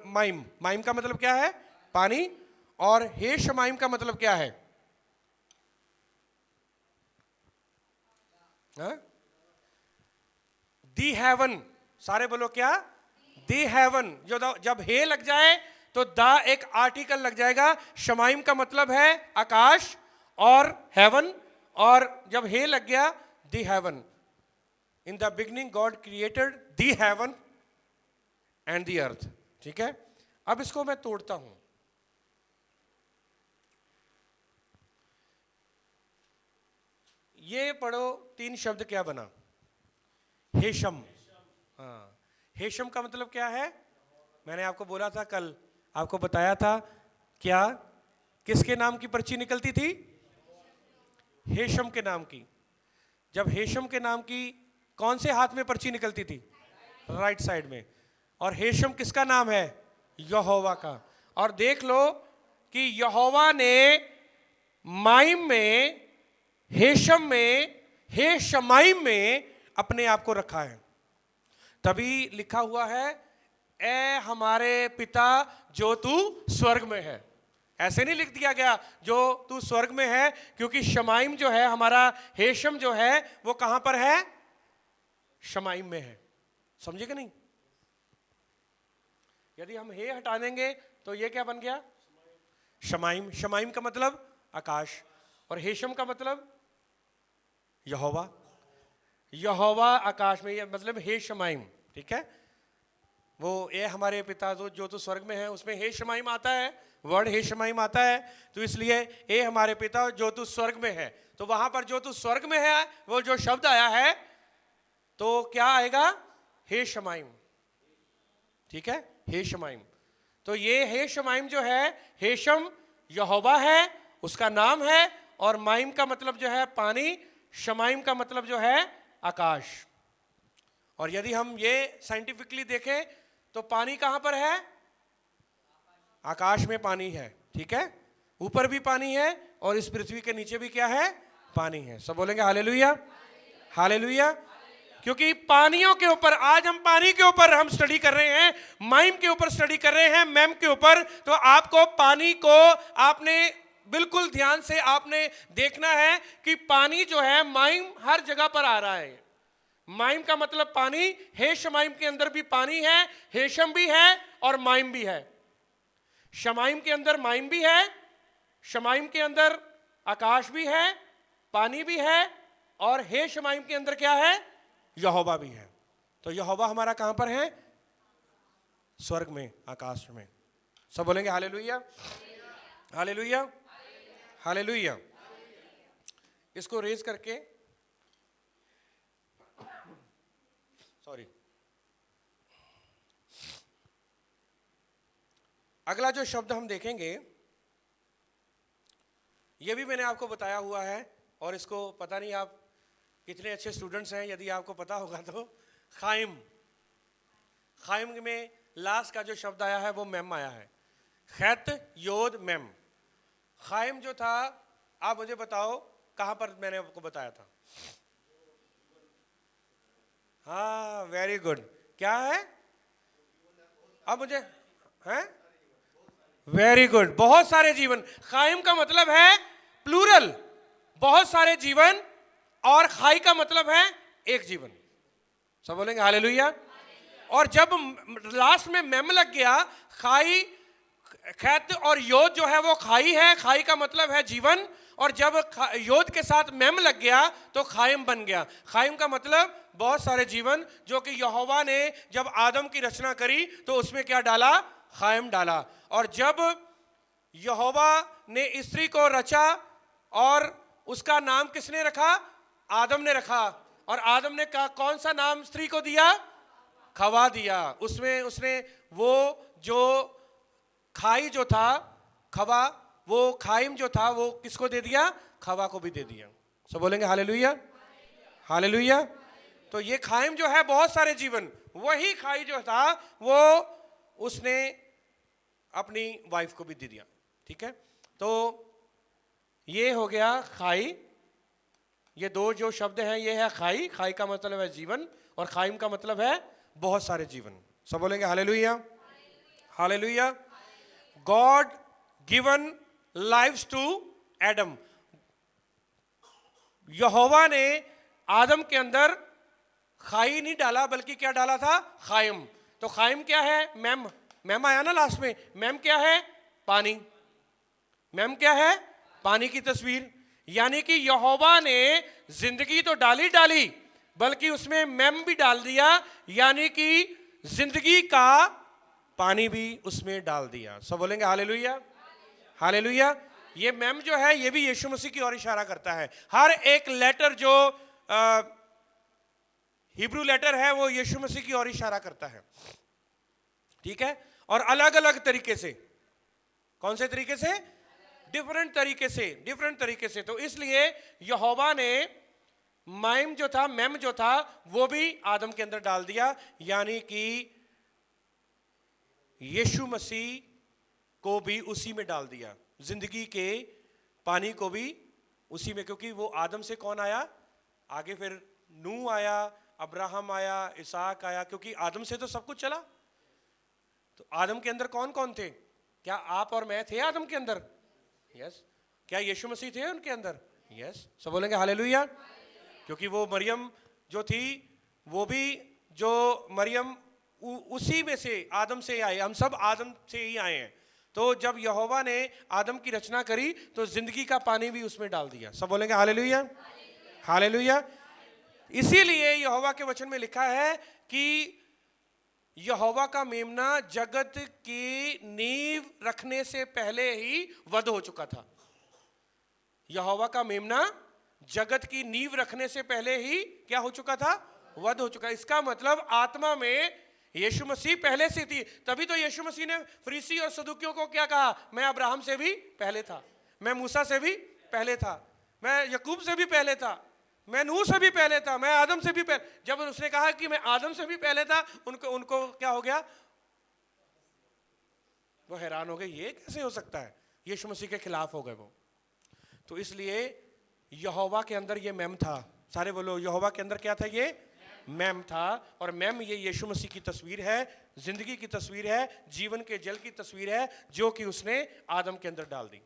माइम, माइम का मतलब क्या है? पानी। और हे शमाइम का मतलब क्या है? दी हेवन। सारे बोलो क्या? दी हेवन। जब हे लग जाए तो द एक आर्टिकल लग जाएगा। शमाइम का मतलब है आकाश और हेवन, और जब हे लग गया the heaven. In the beginning God created the heaven and the earth. ठीक है, अब इसको मैं तोड़ता हूं। ये पढ़ो, 3 शब्द क्या बना? हेशम। हाँ, हेशम का मतलब क्या है? मैंने आपको बोला था कल, आपको बताया था क्या? किसके नाम की पर्ची निकलती थी? हेशम के नाम की। जब हेशम के नाम की कौन से हाथ में पर्ची निकलती थी? राइट साइड में। और हेशम किसका नाम है? यहोवा का। और देख लो कि यहोवा ने माइम में, हेशम में, हे शमाइम में अपने आप को रखा है। तभी लिखा हुआ है, ए हमारे पिता जो तू स्वर्ग में है। ऐसे नहीं लिख दिया गया जो तू स्वर्ग में है, क्योंकि शमाइम जो है हमारा, हेशम जो है वो कहां पर है? शमाइम में है। समझे कि नहीं? यदि हम हे हटा देंगे तो ये क्या बन गया? शमाइम। शमाइम का मतलब आकाश, और हेशम का मतलब यहोवा। यहोवा आकाश में, ये मतलब हे शमाइम। ठीक है, वो ये हमारे पिता जो तो स्वर्ग में है, उसमें हे शमाइम आता है, वर्ड हे शमाइम आता है। तो इसलिए ए हमारे पिता जो तू स्वर्ग में है, तो वहां पर जो तू स्वर्ग में है वो जो शब्द आया है तो क्या आएगा? हे शमाइम। ठीक है, हे शमाइम। तो ये हे शमाइम जो है, हेशम यहोवा है, उसका नाम है, और माइम का मतलब जो है पानी, शमाइम का मतलब जो है आकाश। और यदि हम ये साइंटिफिकली देखें तो पानी कहां पर है? आकाश में पानी है। ठीक है, ऊपर भी पानी है और इस पृथ्वी के नीचे भी क्या है? पानी है। सब बोलेंगे हालेलुया, हालेलुया। क्योंकि पानियों के ऊपर, आज हम पानी के ऊपर हम स्टडी कर रहे हैं, माइम के ऊपर स्टडी कर रहे हैं, मैम के ऊपर। तो आपको पानी को आपने बिल्कुल ध्यान से आपने देखना है कि पानी जो है, माइम हर जगह पर आ रहा है। माइम का मतलब पानी। हे शमाइम के अंदर भी पानी है, हेशम भी है और माइम भी है। शमाइम के अंदर माइम भी है, शमाइम के अंदर आकाश भी है, पानी भी है, और हे शमाइम के अंदर क्या है? यहोवा भी है। तो यहोवा हमारा कहां पर है? स्वर्ग में, आकाश में। सब बोलेंगे हालेलुया, हालेलुया, हालेलुया। इसको रेज करके, सॉरी, अगला जो शब्द हम देखेंगे, ये भी मैंने आपको बताया हुआ है, और इसको पता नहीं आप कितने अच्छे स्टूडेंट्स हैं, यदि आपको पता होगा तो। खाइम। खाइम में लास्ट का जो शब्द आया है वो मेम आया है, खैत योद मेम। खाइम जो था, आप मुझे बताओ कहां पर मैंने आपको बताया था? हाँ, वेरी गुड। क्या है? अब मुझे है, वेरी गुड, बहुत सारे जीवन। खाइम का मतलब है प्लूरल, बहुत सारे जीवन, और खाई का मतलब है एक जीवन। सब बोलेंगे हालेलुया। और जब लास्ट में मेम लग गया, खाई, खैत और योद जो है वो खाई है, खाई का मतलब है जीवन, और जब योद के साथ मेम लग गया तो खाइम बन गया। खाइम का मतलब बहुत सारे जीवन, जो कि यहोवा ने जब आदम की रचना करी तो उसमें क्या डाला? खाइम डाला। और जब यहोवा ने स्त्री को रचा, और उसका नाम किसने रखा? आदम ने रखा। और आदम ने कौन सा नाम स्त्री को दिया? खवा दिया। उसमें उसने वो जो खाई जो था, खवा, वो खाइम जो था वो किसको दे दिया? खवा को भी दे दिया। सब बोलेंगे हालेलुया, हालेलुया। तो ये खाइम जो है बहुत सारे जीवन, वही खाई जो था वो उसने अपनी वाइफ को भी दे दिया। ठीक है, तो ये हो गया खाई, ये दो जो शब्द हैं ये है खाई, खाई का मतलब है जीवन और खाइम का मतलब है बहुत सारे जीवन। सब बोलेंगे hallelujah, hallelujah. God given lives to Adam. यहोवा ने आदम के अंदर खाई नहीं डाला बल्कि क्या डाला था? खाइम। तो खाइम क्या है? मैम। मैम आया ना लास्ट में। मैम क्या है? पानी। मैम क्या है? पानी की तस्वीर। यानी कि यहोवा ने जिंदगी तो डाली डाली बल्कि उसमें मैम भी डाल दिया, यानी कि जिंदगी का पानी भी उसमें डाल दिया। सब बोलेंगे हालेलुया, हालेलुया। ये मैम जो है ये भी यीशु मसीह की ओर इशारा करता है। हर एक लेटर जो हिब्रू लेटर है वो यीशु मसीह की ओर इशारा करता है, ठीक है। और अलग अलग तरीके से। कौन से तरीके से? डिफरेंट तरीके से, डिफरेंट तरीके से। तो इसलिए यहोवा ने मैम जो था, मैम जो था वो भी आदम के अंदर डाल दिया, यानी कि यीशु मसीह को भी उसी में डाल दिया, जिंदगी के पानी को भी उसी में। क्योंकि वो आदम से कौन आया? आगे फिर नूह आया, अब्राहम आया, इसहाक आया, क्योंकि आदम से तो सब कुछ चला। तो आदम के अंदर कौन कौन थे? क्या आप और मैं थे आदम के अंदर? यस। क्या यीशु मसीह थे उनके अंदर? यस। सब बोलेंगे हालेलुया। क्योंकि वो मरियम जो थी वो भी, जो मरियम उसी में से, आदम से आए, हम सब आदम से ही आए हैं। तो जब यहोवा ने आदम की रचना करी तो जिंदगी का पानी भी उसमें डाल दिया। सब बोलेंगे हालेलुया, हालेलुया। इसीलिए यहोवा के वचन में लिखा है कि यहोवा का मेमना जगत की नींव रखने से पहले ही वध हो चुका था। यहोवा का मेमना जगत की नींव रखने से पहले ही क्या हो चुका था? वध हो चुका। इसका मतलब आत्मा में यीशु मसीह पहले से थी। तभी तो यीशु मसीह ने फरीसी और सदुकियों को क्या कहा? मैं अब्राहम से भी पहले था, मैं मूसा से भी पहले था, मैं यकूब से भी पहले था, मैं नूह से भी पहले था, मैं आदम से भी पहले। जब उसने कहा कि मैं आदम से भी पहले था, उनको क्या हो गया? वो हैरान हो गए, ये कैसे हो सकता है? यीशु मसीह के खिलाफ हो गए वो। तो इसलिए यहोवा के अंदर ये मैम था। सारे बोलो, यहोवा के अंदर क्या था? ये मैम था। और मैम ये यीशु मसीह की तस्वीर है, जिंदगी की तस्वीर है, जीवन के जल की तस्वीर है, जो कि उसने आदम के अंदर डाल दी।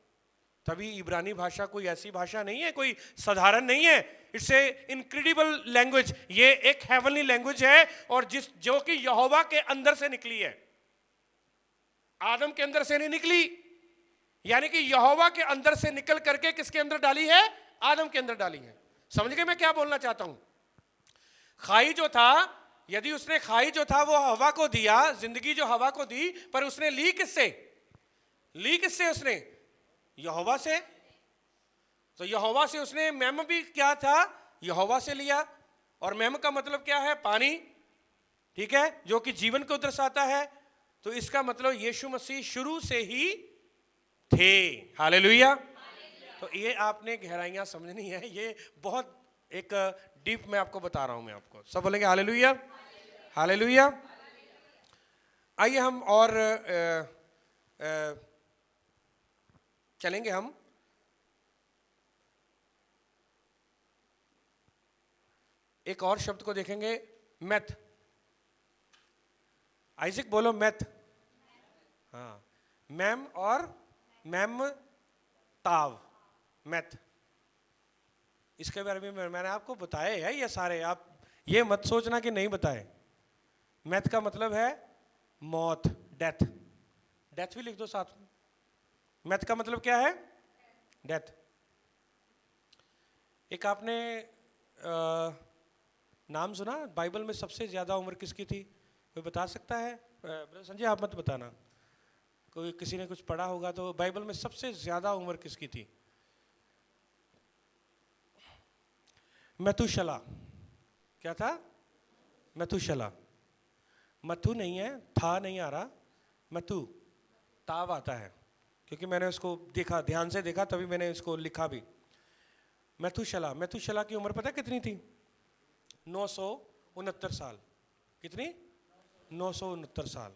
तभी इब्रानी भाषा कोई ऐसी भाषा नहीं है, कोई साधारण नहीं है। It's a incredible language. ये एक हेवनली लैंग्वेज है, और जो कि यहोवा के अंदर से निकली है, आदम के अंदर से नहीं निकली। यानी कि यहोवा के अंदर से निकल करके किसके अंदर डाली है? आदम के अंदर डाली है। समझ गए मैं क्या बोलना चाहता हूं? खाई जो था, यदि उसने खाई जो था वो हवा को दिया, जिंदगी जो हवा को दी, पर उसने ली किससे? ली किससे उसने? यहोवा से। तो यहोवा से उसने मैम भी क्या था? यहोवा से लिया। और मैम का मतलब क्या है? पानी, ठीक है, जो कि जीवन को दर्शाता है। तो इसका मतलब यीशु मसीह शुरू से ही थे। हालेलुया। तो ये आपने गहराइयां समझनी है, ये बहुत एक डीप में आपको बता रहा हूं मैं आपको। सब बोलेंगे हालेलुया, हालेलुया। आइए हम और चलेंगे। हम एक और शब्द को देखेंगे, मैथ। आइजक बोलो मैथ। हाँ, मैम और मैम ताव, मैथ। इसके बारे में मैंने आपको बताए है ये सारे। आप ये मत सोचना कि नहीं बताए। मैथ का मतलब है मौत, डेथ। डेथ भी लिख दो साथ में। मैथ का मतलब क्या है? डेथ। एक आपने नाम सुना बाइबल में सबसे ज्यादा उम्र किसकी थी? कोई बता सकता है? संजय आप मत बताना, कोई किसी ने कुछ पढ़ा होगा तो। बाइबल में सबसे ज्यादा उम्र किसकी थी? मथुशला। क्या था? मथुशला। मथु नहीं है, था नहीं आ रहा, मथु ताव आता है, क्योंकि मैंने उसको देखा, ध्यान से देखा, तभी मैंने इसको लिखा भी। मथुशला। मथुशला की उम्र पता कितनी थी? 969 साल। कितनी? 969 साल।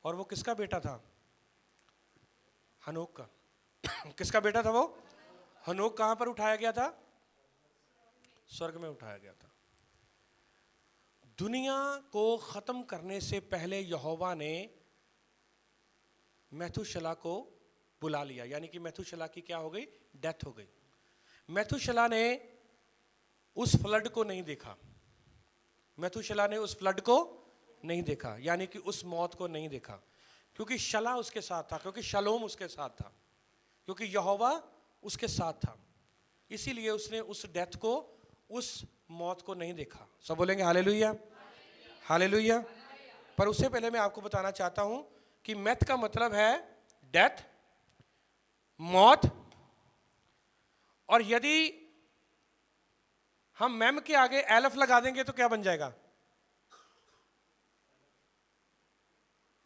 और वो किसका बेटा था? हनोक का। किसका बेटा था वो? हनोक कहां पर उठाया गया था? स्वर्ग में उठाया गया था। दुनिया को खत्म करने से पहले यहोवा ने मैथुशला को बुला लिया, यानी कि मैथुशला की क्या हो गई, डेथ हो गई। मैथुशला ने उस फ्लड को नहीं देखा, मैथुशला ने उस फ्लड को नहीं देखा, यानी कि उस मौत को नहीं देखा, क्योंकि शला उसके साथ था, क्योंकि शलोम उसके साथ था, क्योंकि यहोवा उसके साथ था। इसीलिए उसने उस डेथ को, उस मौत को नहीं देखा। सब बोलेंगे हालेलुया, हालेलुया। पर उससे पहले मैं आपको बताना चाहता हूं कि मैथ का मतलब है डेथ, मौत, और यदि हम मैम के आगे एलफ लगा देंगे तो क्या बन जाएगा?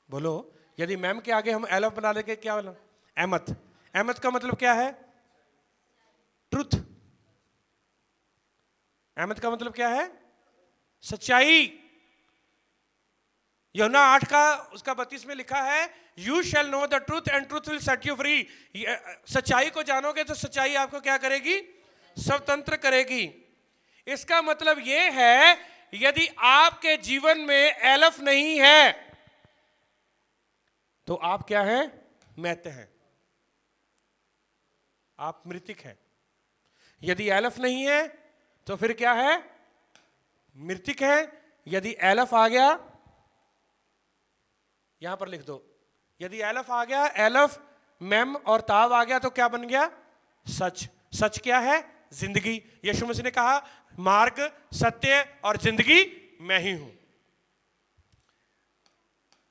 बोलो, यदि मैम के आगे हम एलफ बना देंगे क्या बना? अहमद। अहमद का मतलब क्या है? ट्रुथ। अहमद का मतलब क्या है? सच्चाई। यूहन्ना 8 का उसका 32 में लिखा है, you shall know the truth and truth will set you free. सच्चाई को जानोगे तो सच्चाई आपको क्या करेगी? स्वतंत्र करेगी। इसका मतलब यह है, यदि आपके जीवन में एलफ नहीं है तो आप क्या है? मैत हैं, आप मृतिक हैं। यदि एलफ नहीं है तो फिर क्या है? मृतिक है। यदि एलफ आ गया, यहां पर लिख दो, यदि एलफ आ गया, एलफ मैम और ताव आ गया तो क्या बन गया? सच। सच क्या है? जिंदगी। यीशु मसीह ने कहा, मार्ग, सत्य और जिंदगी मैं ही हूं।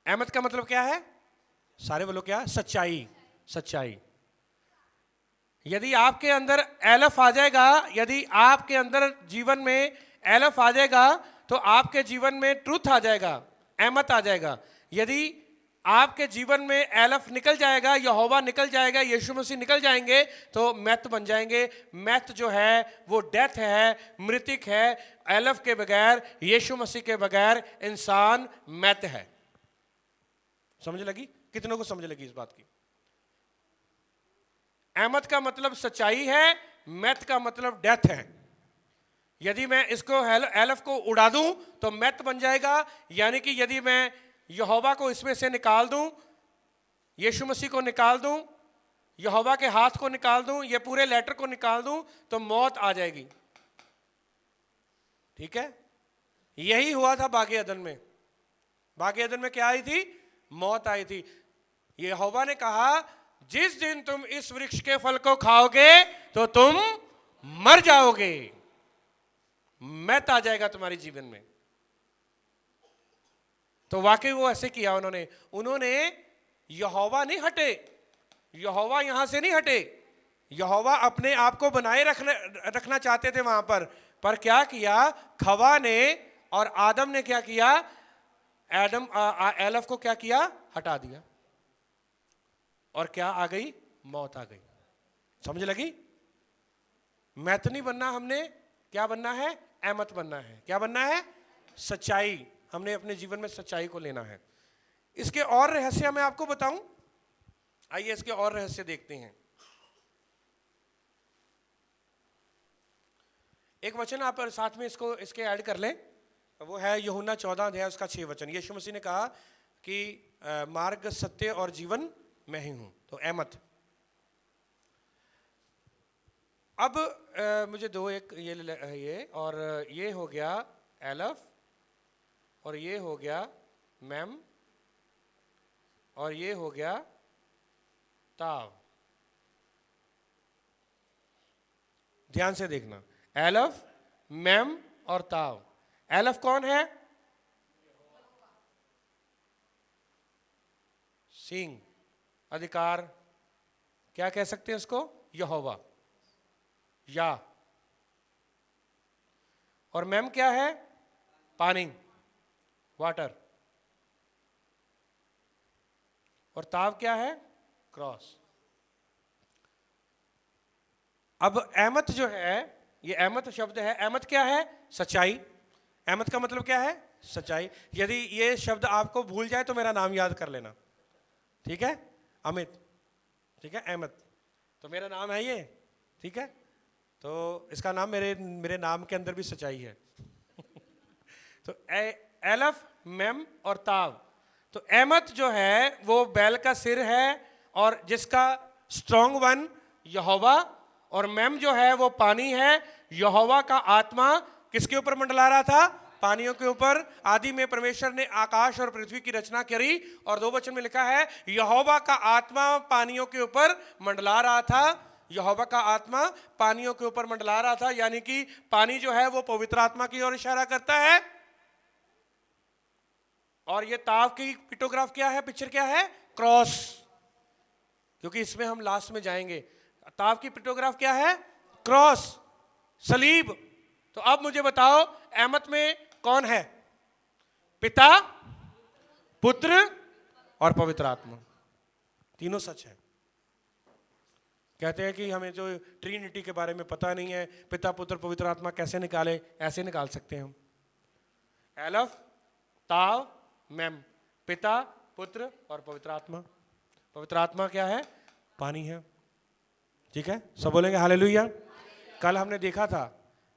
अहमद का मतलब क्या है? सारे बोलो क्या? सच्चाई। सच्चाई। यदि आपके अंदर एलफ आ जाएगा, यदि आपके अंदर जीवन में एलफ आ जाएगा तो आपके जीवन में ट्रूथ आ जाएगा, अहमद आ जाएगा। यदि आपके जीवन में एलफ निकल जाएगा, यहोवा निकल जाएगा, यीशु मसीह निकल जाएंगे तो मैथ बन जाएंगे। मैथ जो है वो डेथ है, मृतिक है। एलफ के बगैर, यीशु मसीह के बगैर इंसान मैथ है। समझ लगी? कितनों को समझ लगी इस बात की? अहमद का मतलब सच्चाई है, मैथ का मतलब डेथ है। यदि मैं इसको एलफ को उड़ा दूं तो मैथ बन जाएगा, यानी कि यदि मैं यहोवा को इसमें से निकाल दूं, यीशु मसीह को निकाल दूं, यहोवा के हाथ को निकाल दूं, ये पूरे लेटर को निकाल दूं तो मौत आ जाएगी। ठीक है? यही हुआ था बागे अदन में। बागे अदन में क्या आई थी? मौत आई थी। यहोवा ने कहा, जिस दिन तुम इस वृक्ष के फल को खाओगे तो तुम मर जाओगे, मैथ आ जाएगा तुम्हारे जीवन में। तो वाकई वो ऐसे किया उन्होंने यहोवा नहीं हटे, यहोवा यहां से नहीं हटे, यहोवा अपने आप को बनाए रखना चाहते थे वहां पर क्या किया? खवा ने और आदम ने क्या किया? एलफ को क्या किया? हटा दिया। और क्या आ गई? मौत आ गई। समझ लगी? मैथ नहीं बनना हमने, क्या बनना है? अहमद बनना है। क्या बनना है? सच्चाई। हमने अपने जीवन में सच्चाई को लेना है। इसके और रहस्य मैं आपको बताऊं। आइए इसके और रहस्य देखते हैं। एक वचन आप साथ में इसके ऐड कर लें, वो है यूहन्ना 14 अध्याय उसका 6 वचन। यीशु मसीह ने कहा कि मार्ग, सत्य और जीवन मैं ही हूं। तो अहमद। अब मुझे दो, एक ये और ये हो गया एलफ, और ये हो गया मैम, और ये हो गया ताव। ध्यान से देखना, एलफ, मैम और ताव। एलफ कौन है? सिंह, अधिकार, क्या कह सकते हैं इसको? यहोवा, या। और मैम क्या है? पानी, वाटर। और ताव क्या है? क्रॉस। अब अहमद जो है, ये अहमद शब्द है। अहमद क्या है? सच्चाई। अहमद का मतलब क्या है? सच्चाई। यदि ये शब्द आपको भूल जाए तो मेरा नाम याद कर लेना, ठीक है? अमित, ठीक है? अहमद तो मेरा नाम है ये, ठीक है? तो इसका नाम मेरे नाम के अंदर भी सच्चाई है। तो एलफ, मेम और ताव। तो एमत जो है वो बैल का सिर है और जिसका स्ट्रॉन्ग वन यहोवा, और मेम जो है वो पानी है। यहोवा का आत्मा किसके ऊपर मंडला रहा था? पानियों के ऊपर। आदि में परमेश्वर ने आकाश और पृथ्वी की रचना करी, और 2 वचन में लिखा है यहोवा का आत्मा पानियों के ऊपर मंडला रहा था। यहोवा का आत्मा पानियों के ऊपर मंडला रहा था, यानी कि पानी जो है वो पवित्र आत्मा की ओर इशारा करता है। और ये ताव की पिक्टोग्राफ क्या है, पिक्चर क्या है? क्रॉस, क्योंकि इसमें हम लास्ट में जाएंगे। ताव की पिक्टोग्राफ क्या है? क्रॉस, सलीब। तो अब मुझे बताओ एमत में कौन है? पिता, पुत्र और पवित्र आत्मा, तीनों सच है। कहते हैं कि हमें जो ट्रिनिटी के बारे में पता नहीं है, पिता पुत्र पवित्र आत्मा कैसे निकाले? ऐसे निकाल सकते हैं हम। एलफ, ताव, मेम, पिता, पुत्र और पवित्र आत्मा। पवित्र आत्मा क्या है? पानी है। ठीक है, सब बोलेंगे हालेलुया। कल हमने देखा था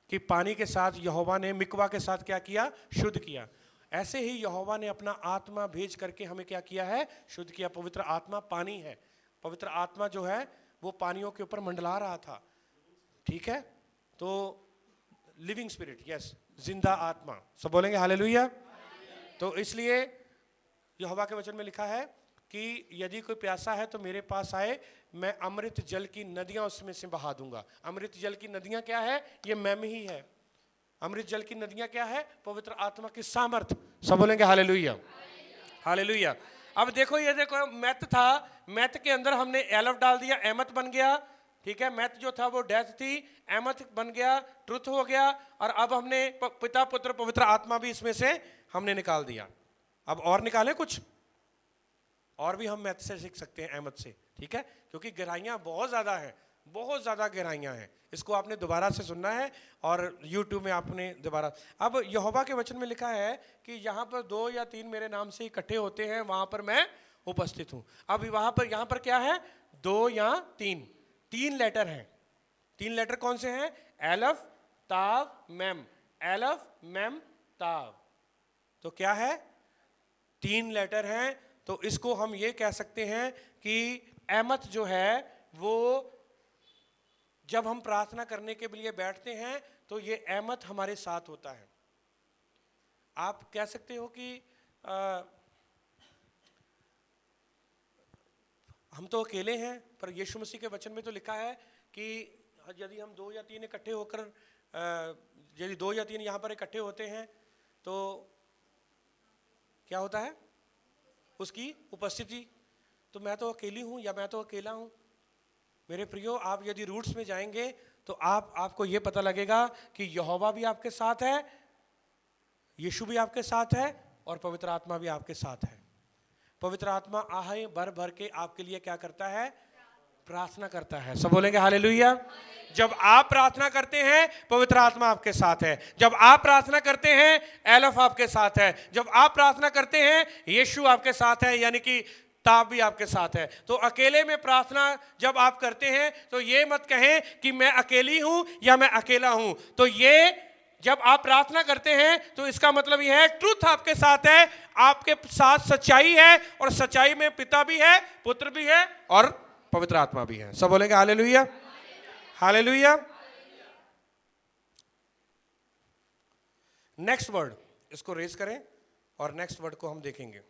कि पानी के साथ यहोवा ने मिकवा के साथ क्या किया? शुद्ध किया। ऐसे ही यहोवा ने अपना आत्मा भेज करके हमें क्या किया है? शुद्ध किया। पवित्र आत्मा पानी है। पवित्र आत्मा जो है वो पानियों के ऊपर मंडला रहा था। ठीक है, तो लिविंग स्पिरिट, यस, जिंदा आत्मा। सब बोलेंगे हालेलुया। तो इसलिए यहोवा के वचन में लिखा है कि यदि कोई प्यासा है तो मेरे पास आए, मैं अमृत जल की नदियां उसमें से बहा दूंगा। अमृत जल की नदियां क्या है? ये मैम ही है। अमृत जल की नदियां क्या है? पवित्र आत्मा की सामर्थ। सब बोलेंगे हालेलुया, हालेलुया। अब देखो, ये देखो मैथ था, मैथ के अंदर हमने एलफ डाल दिया, एमत बन गया। ठीक है, मैथ जो था वो डेथ थी, एमत बन गया, ट्रुथ हो गया। और अब हमने पिता पुत्र पवित्र आत्मा भी इसमें से हमने निकाल दिया। अब और निकालें कुछ और भी हम मैथ से सीख सकते हैं, एमत से। ठीक है, क्योंकि गहराइयाँ बहुत ज़्यादा हैं, बहुत ज़्यादा गहराइयाँ हैं। इसको आपने दोबारा से सुनना है और YouTube में आपने दोबारा। अब यहोवा के वचन में लिखा है कि यहाँ पर 2 या 3 मेरे नाम से इकट्ठे होते हैं, वहाँ पर मैं उपस्थित हूँ। अब वहाँ पर यहाँ पर क्या है? 2 या 3 लेटर हैं। 3 लेटर कौन से हैं? एलफ, ताव, मेम। एलफ, मेम, ताव। तो क्या है? 3 लेटर हैं। तो इसको हम ये कह सकते हैं कि एमत जो है वो जब हम प्रार्थना करने के लिए बैठते हैं तो ये एमत हमारे साथ होता है। आप कह सकते हो कि हम तो अकेले हैं, पर यीशु मसीह के वचन में तो लिखा है कि यदि हम 2 या 3 इकट्ठे होकर, यदि 2 या 3 यहाँ पर इकट्ठे होते हैं तो क्या होता है? उसकी उपस्थिति। तो मैं तो अकेली हूँ या मैं तो अकेला हूँ? मेरे प्रियो, आप यदि रूट्स में जाएंगे तो आपको ये पता लगेगा कि यहोवा भी आपके साथ है, यीशु भी आपके साथ है और पवित्र आत्मा भी आपके साथ है। पवित्र आत्मा आहे भर भर के आपके लिए क्या करता है? प्रार्थना करता है। सब बोलेंगे हालेलुया। जब आप प्रार्थना करते हैं पवित्र आत्मा आपके साथ है। जब आप प्रार्थना करते हैं एलफ आपके साथ है। जब आप प्रार्थना करते हैं यीशु आपके साथ है, यानी कि ताब भी आपके साथ है। तो अकेले में प्रार्थना जब आप करते हैं तो ये मत कहें कि मैं अकेली हूं या मैं अकेला हूं। तो ये जब आप प्रार्थना करते हैं तो इसका मतलब यह है ट्रुथ आपके साथ है, आपके साथ सच्चाई है, और सच्चाई में पिता भी है, पुत्र भी है और पवित्र आत्मा भी है। सब बोलेंगे हालेलुया, हालेलुया। नेक्स्ट वर्ड, इसको रेज करें और नेक्स्ट वर्ड को हम देखेंगे।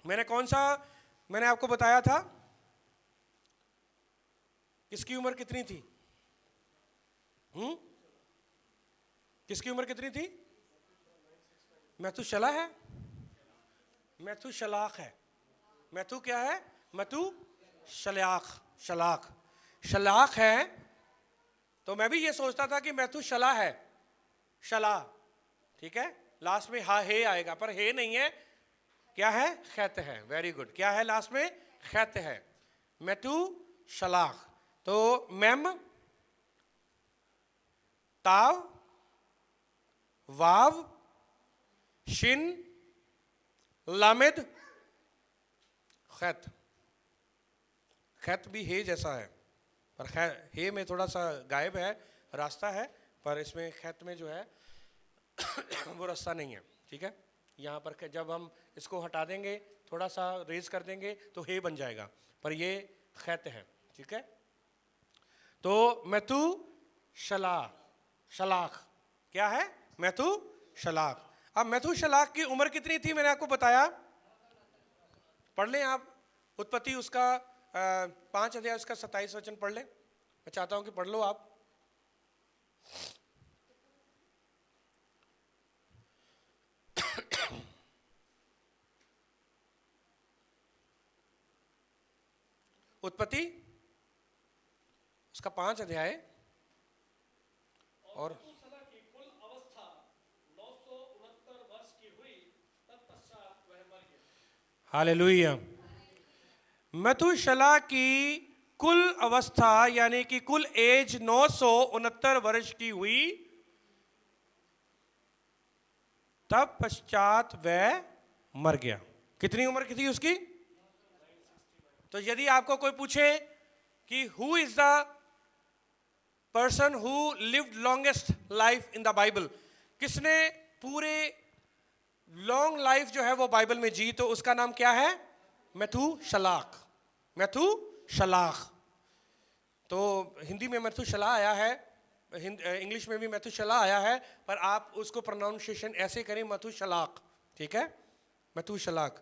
मैंने आपको बताया था किसकी उम्र कितनी थी? किसकी उम्र कितनी थी? मैथुशला है, मैथुशलाख है। मैथु क्या है? मैथु शलाख, शलाख है। तो मैं भी ये सोचता था कि मैथुशला है, शला। ठीक है, लास्ट में हा हे आएगा, पर हे नहीं है। क्या है? खैत है। Very good. क्या है लास्ट में? खैत है। मैथु शलाख। तो मेम, ताव, वाव, शिन, लामिद, खैत। खैत भी हे जैसा है, पर हे में थोड़ा सा गायब है, रास्ता है, पर इसमें खैत में जो है वो रास्ता नहीं है। ठीक है, यहाँ पर जब हम इसको हटा देंगे, थोड़ा सा रेज कर देंगे तो हे बन जाएगा, पर ये खैत है। ठीक है, तो मैथू शलाख क्या है? मैथू शलाख। अब मैथू शलाख की उम्र कितनी थी मैंने आपको बताया, पढ़ लें आप उत्पत्ति उसका 5 अध्याय उसका 27 वचन पढ़ लें। मैं चाहता हूं कि पढ़ लो आप। उत्पत्ति उसका 5 अध्याय और मथूशला की कुल अवस्था 969 वर्ष की हुई, तत्पश्चात वह मर गया। हालेलुया। मथूशला की कुल अवस्था यानी कि कुल एज 969 वर्ष की हुई, तब पश्चात वह मर गया। कितनी उम्र की थी उसकी? तो यदि आपको कोई पूछे कि who is the person who lived longest life in the Bible, किसने पूरे लॉन्ग लाइफ जो है वो बाइबल में जी, तो उसका नाम क्या है? मैथूशलाख। मैथूशलाख। तो हिंदी में मैथूशला आया है, इंग्लिश में भी मैथूशला आया है, पर आप उसको प्रोनाउंसिएशन ऐसे करें मैथूशलाख। ठीक है, मैथूशलाख।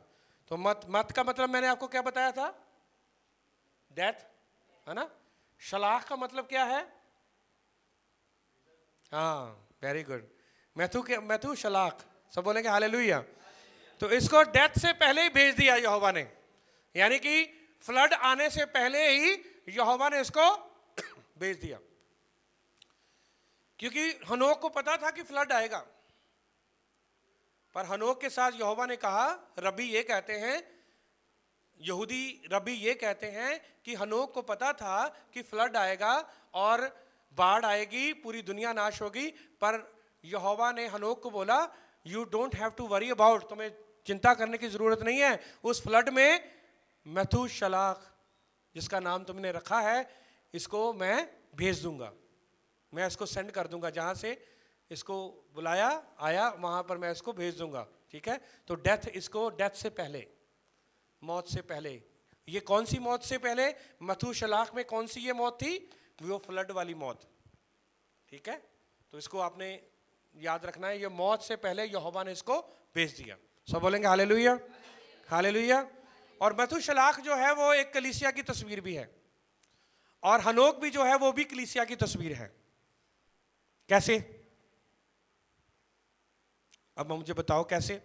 तो मत का मतलब मैंने आपको क्या बताया था? डेथ, है ना। शलाख का मतलब क्या है? हाँ, वेरी गुड। मैथूशलाख, सब बोलेंगे हालेलुया। तो इसको डेथ से पहले ही भेज दिया यहोवा ने, यानी कि फ्लड आने से पहले ही यहोवा ने इसको भेज दिया, क्योंकि हनोक को पता था कि फ्लड आएगा। पर हनोक के साथ यहोवा ने कहा, रबी ये कहते हैं, यहूदी रबी ये कहते हैं कि हनोक को पता था कि फ्लड आएगा और बाढ़ आएगी, पूरी दुनिया नाश होगी, पर यहोवा ने हनोक को बोला, you don't have to worry about, तुम्हें चिंता करने की जरूरत नहीं है। उस फ्लड में मैथूशलाख जिसका नाम तुमने रखा है, इसको मैं भेज दूंगा, मैं इसको सेंड कर दूंगा, जहां से इसको बुलाया आया वहां पर मैं इसको भेज दूंगा। ठीक है, तो डेथ, इसको डेथ से पहले, मौत से पहले। ये कौन सी मौत से पहले? मैथूशलाख में कौन सी ये मौत थी? वो फ्लड वाली मौत। ठीक है, तो इसको आपने याद रखना है, ये मौत से पहले यहोवा ने इसको भेज दिया। सब बोलेंगे हालेलुया, हालेलुया। और मैथूशलाख जो है वो एक कलीसिया की तस्वीर भी है, और हनोक भी जो है वो भी कलीसिया की तस्वीर है। कैसे? अब मुझे बताओ कैसे?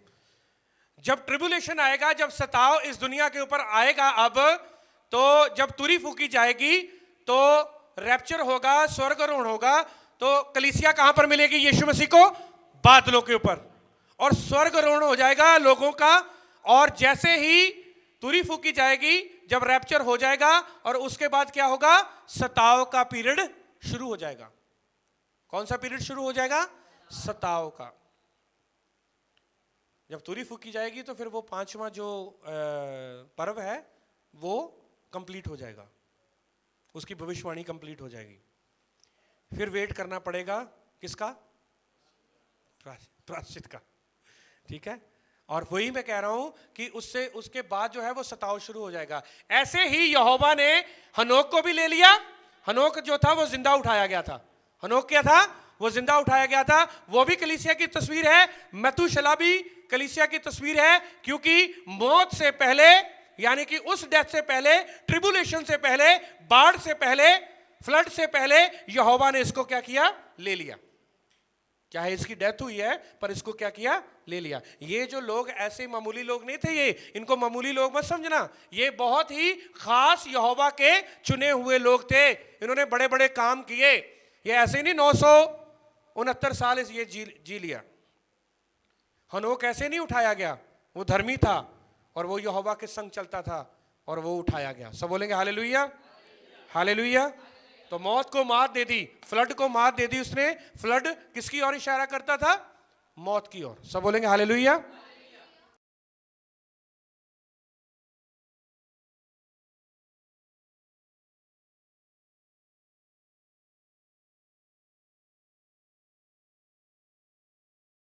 जब ट्रिबुलेशन आएगा, जब सताव इस दुनिया के ऊपर आएगा, अब तो जब तुरी फूकी जाएगी, तो रैप्चर होगा, स्वर्गारोहण होगा, तो कलीसिया कहां पर मिलेगी? यीशु मसीह को बादलों के ऊपर, और स्वर्गारोहण हो जाएगा लोगों का। और जैसे ही तुरी फूकी जाएगी, जब रैप्चर हो जाएगा, और उसके बाद क्या होगा? सताव का पीरियड शुरू हो जाएगा। कौन सा पीरियड शुरू हो जाएगा? सताव का। जब तुरी फूकी जाएगी तो फिर वो 5वां जो पर्व है वो कंप्लीट हो जाएगा, उसकी भविष्यवाणी कंप्लीट हो जाएगी। फिर वेट करना पड़ेगा किसका? प्रायश्चित का। ठीक है, और वही मैं कह रहा हूं कि उससे उसके बाद जो है वो सताव शुरू हो जाएगा। ऐसे ही यहोवा ने हनोक को भी ले लिया। हनोक जो था वो जिंदा उठाया गया था। हनोक क्या था? वो जिंदा उठाया गया था। वो भी कलीसिया की तस्वीर है, मैथूशला भी कलीसिया की तस्वीर है, क्योंकि मौत से पहले, यानी कि उस डेथ से पहले, ट्रिबुलेशन से पहले, बाढ़ से पहले, फ्लड से पहले यहोवा ने इसको क्या किया? ले लिया। चाहे इसकी डेथ हुई है, पर इसको क्या किया? ले लिया। ये जो लोग ऐसे मामूली लोग नहीं थे, ये इनको मामूली लोग मत समझना, ये बहुत ही खास यहोवा के चुने हुए लोग थे। इन्होंने बड़े बड़े काम किए। ये ऐसे नहीं 969 साल ये जी लिया। हनोक ऐसे नहीं उठाया गया, वो धर्मी था और वो यहोवा के संग चलता था और वो उठाया गया। सब बोलेंगे हालेलुया, हालेलुया। तो मौत को मात दे दी, फ्लड को मात दे दी उसने। फ्लड किसकी ओर इशारा करता था? मौत की ओर। सब बोलेंगे हालेलुया।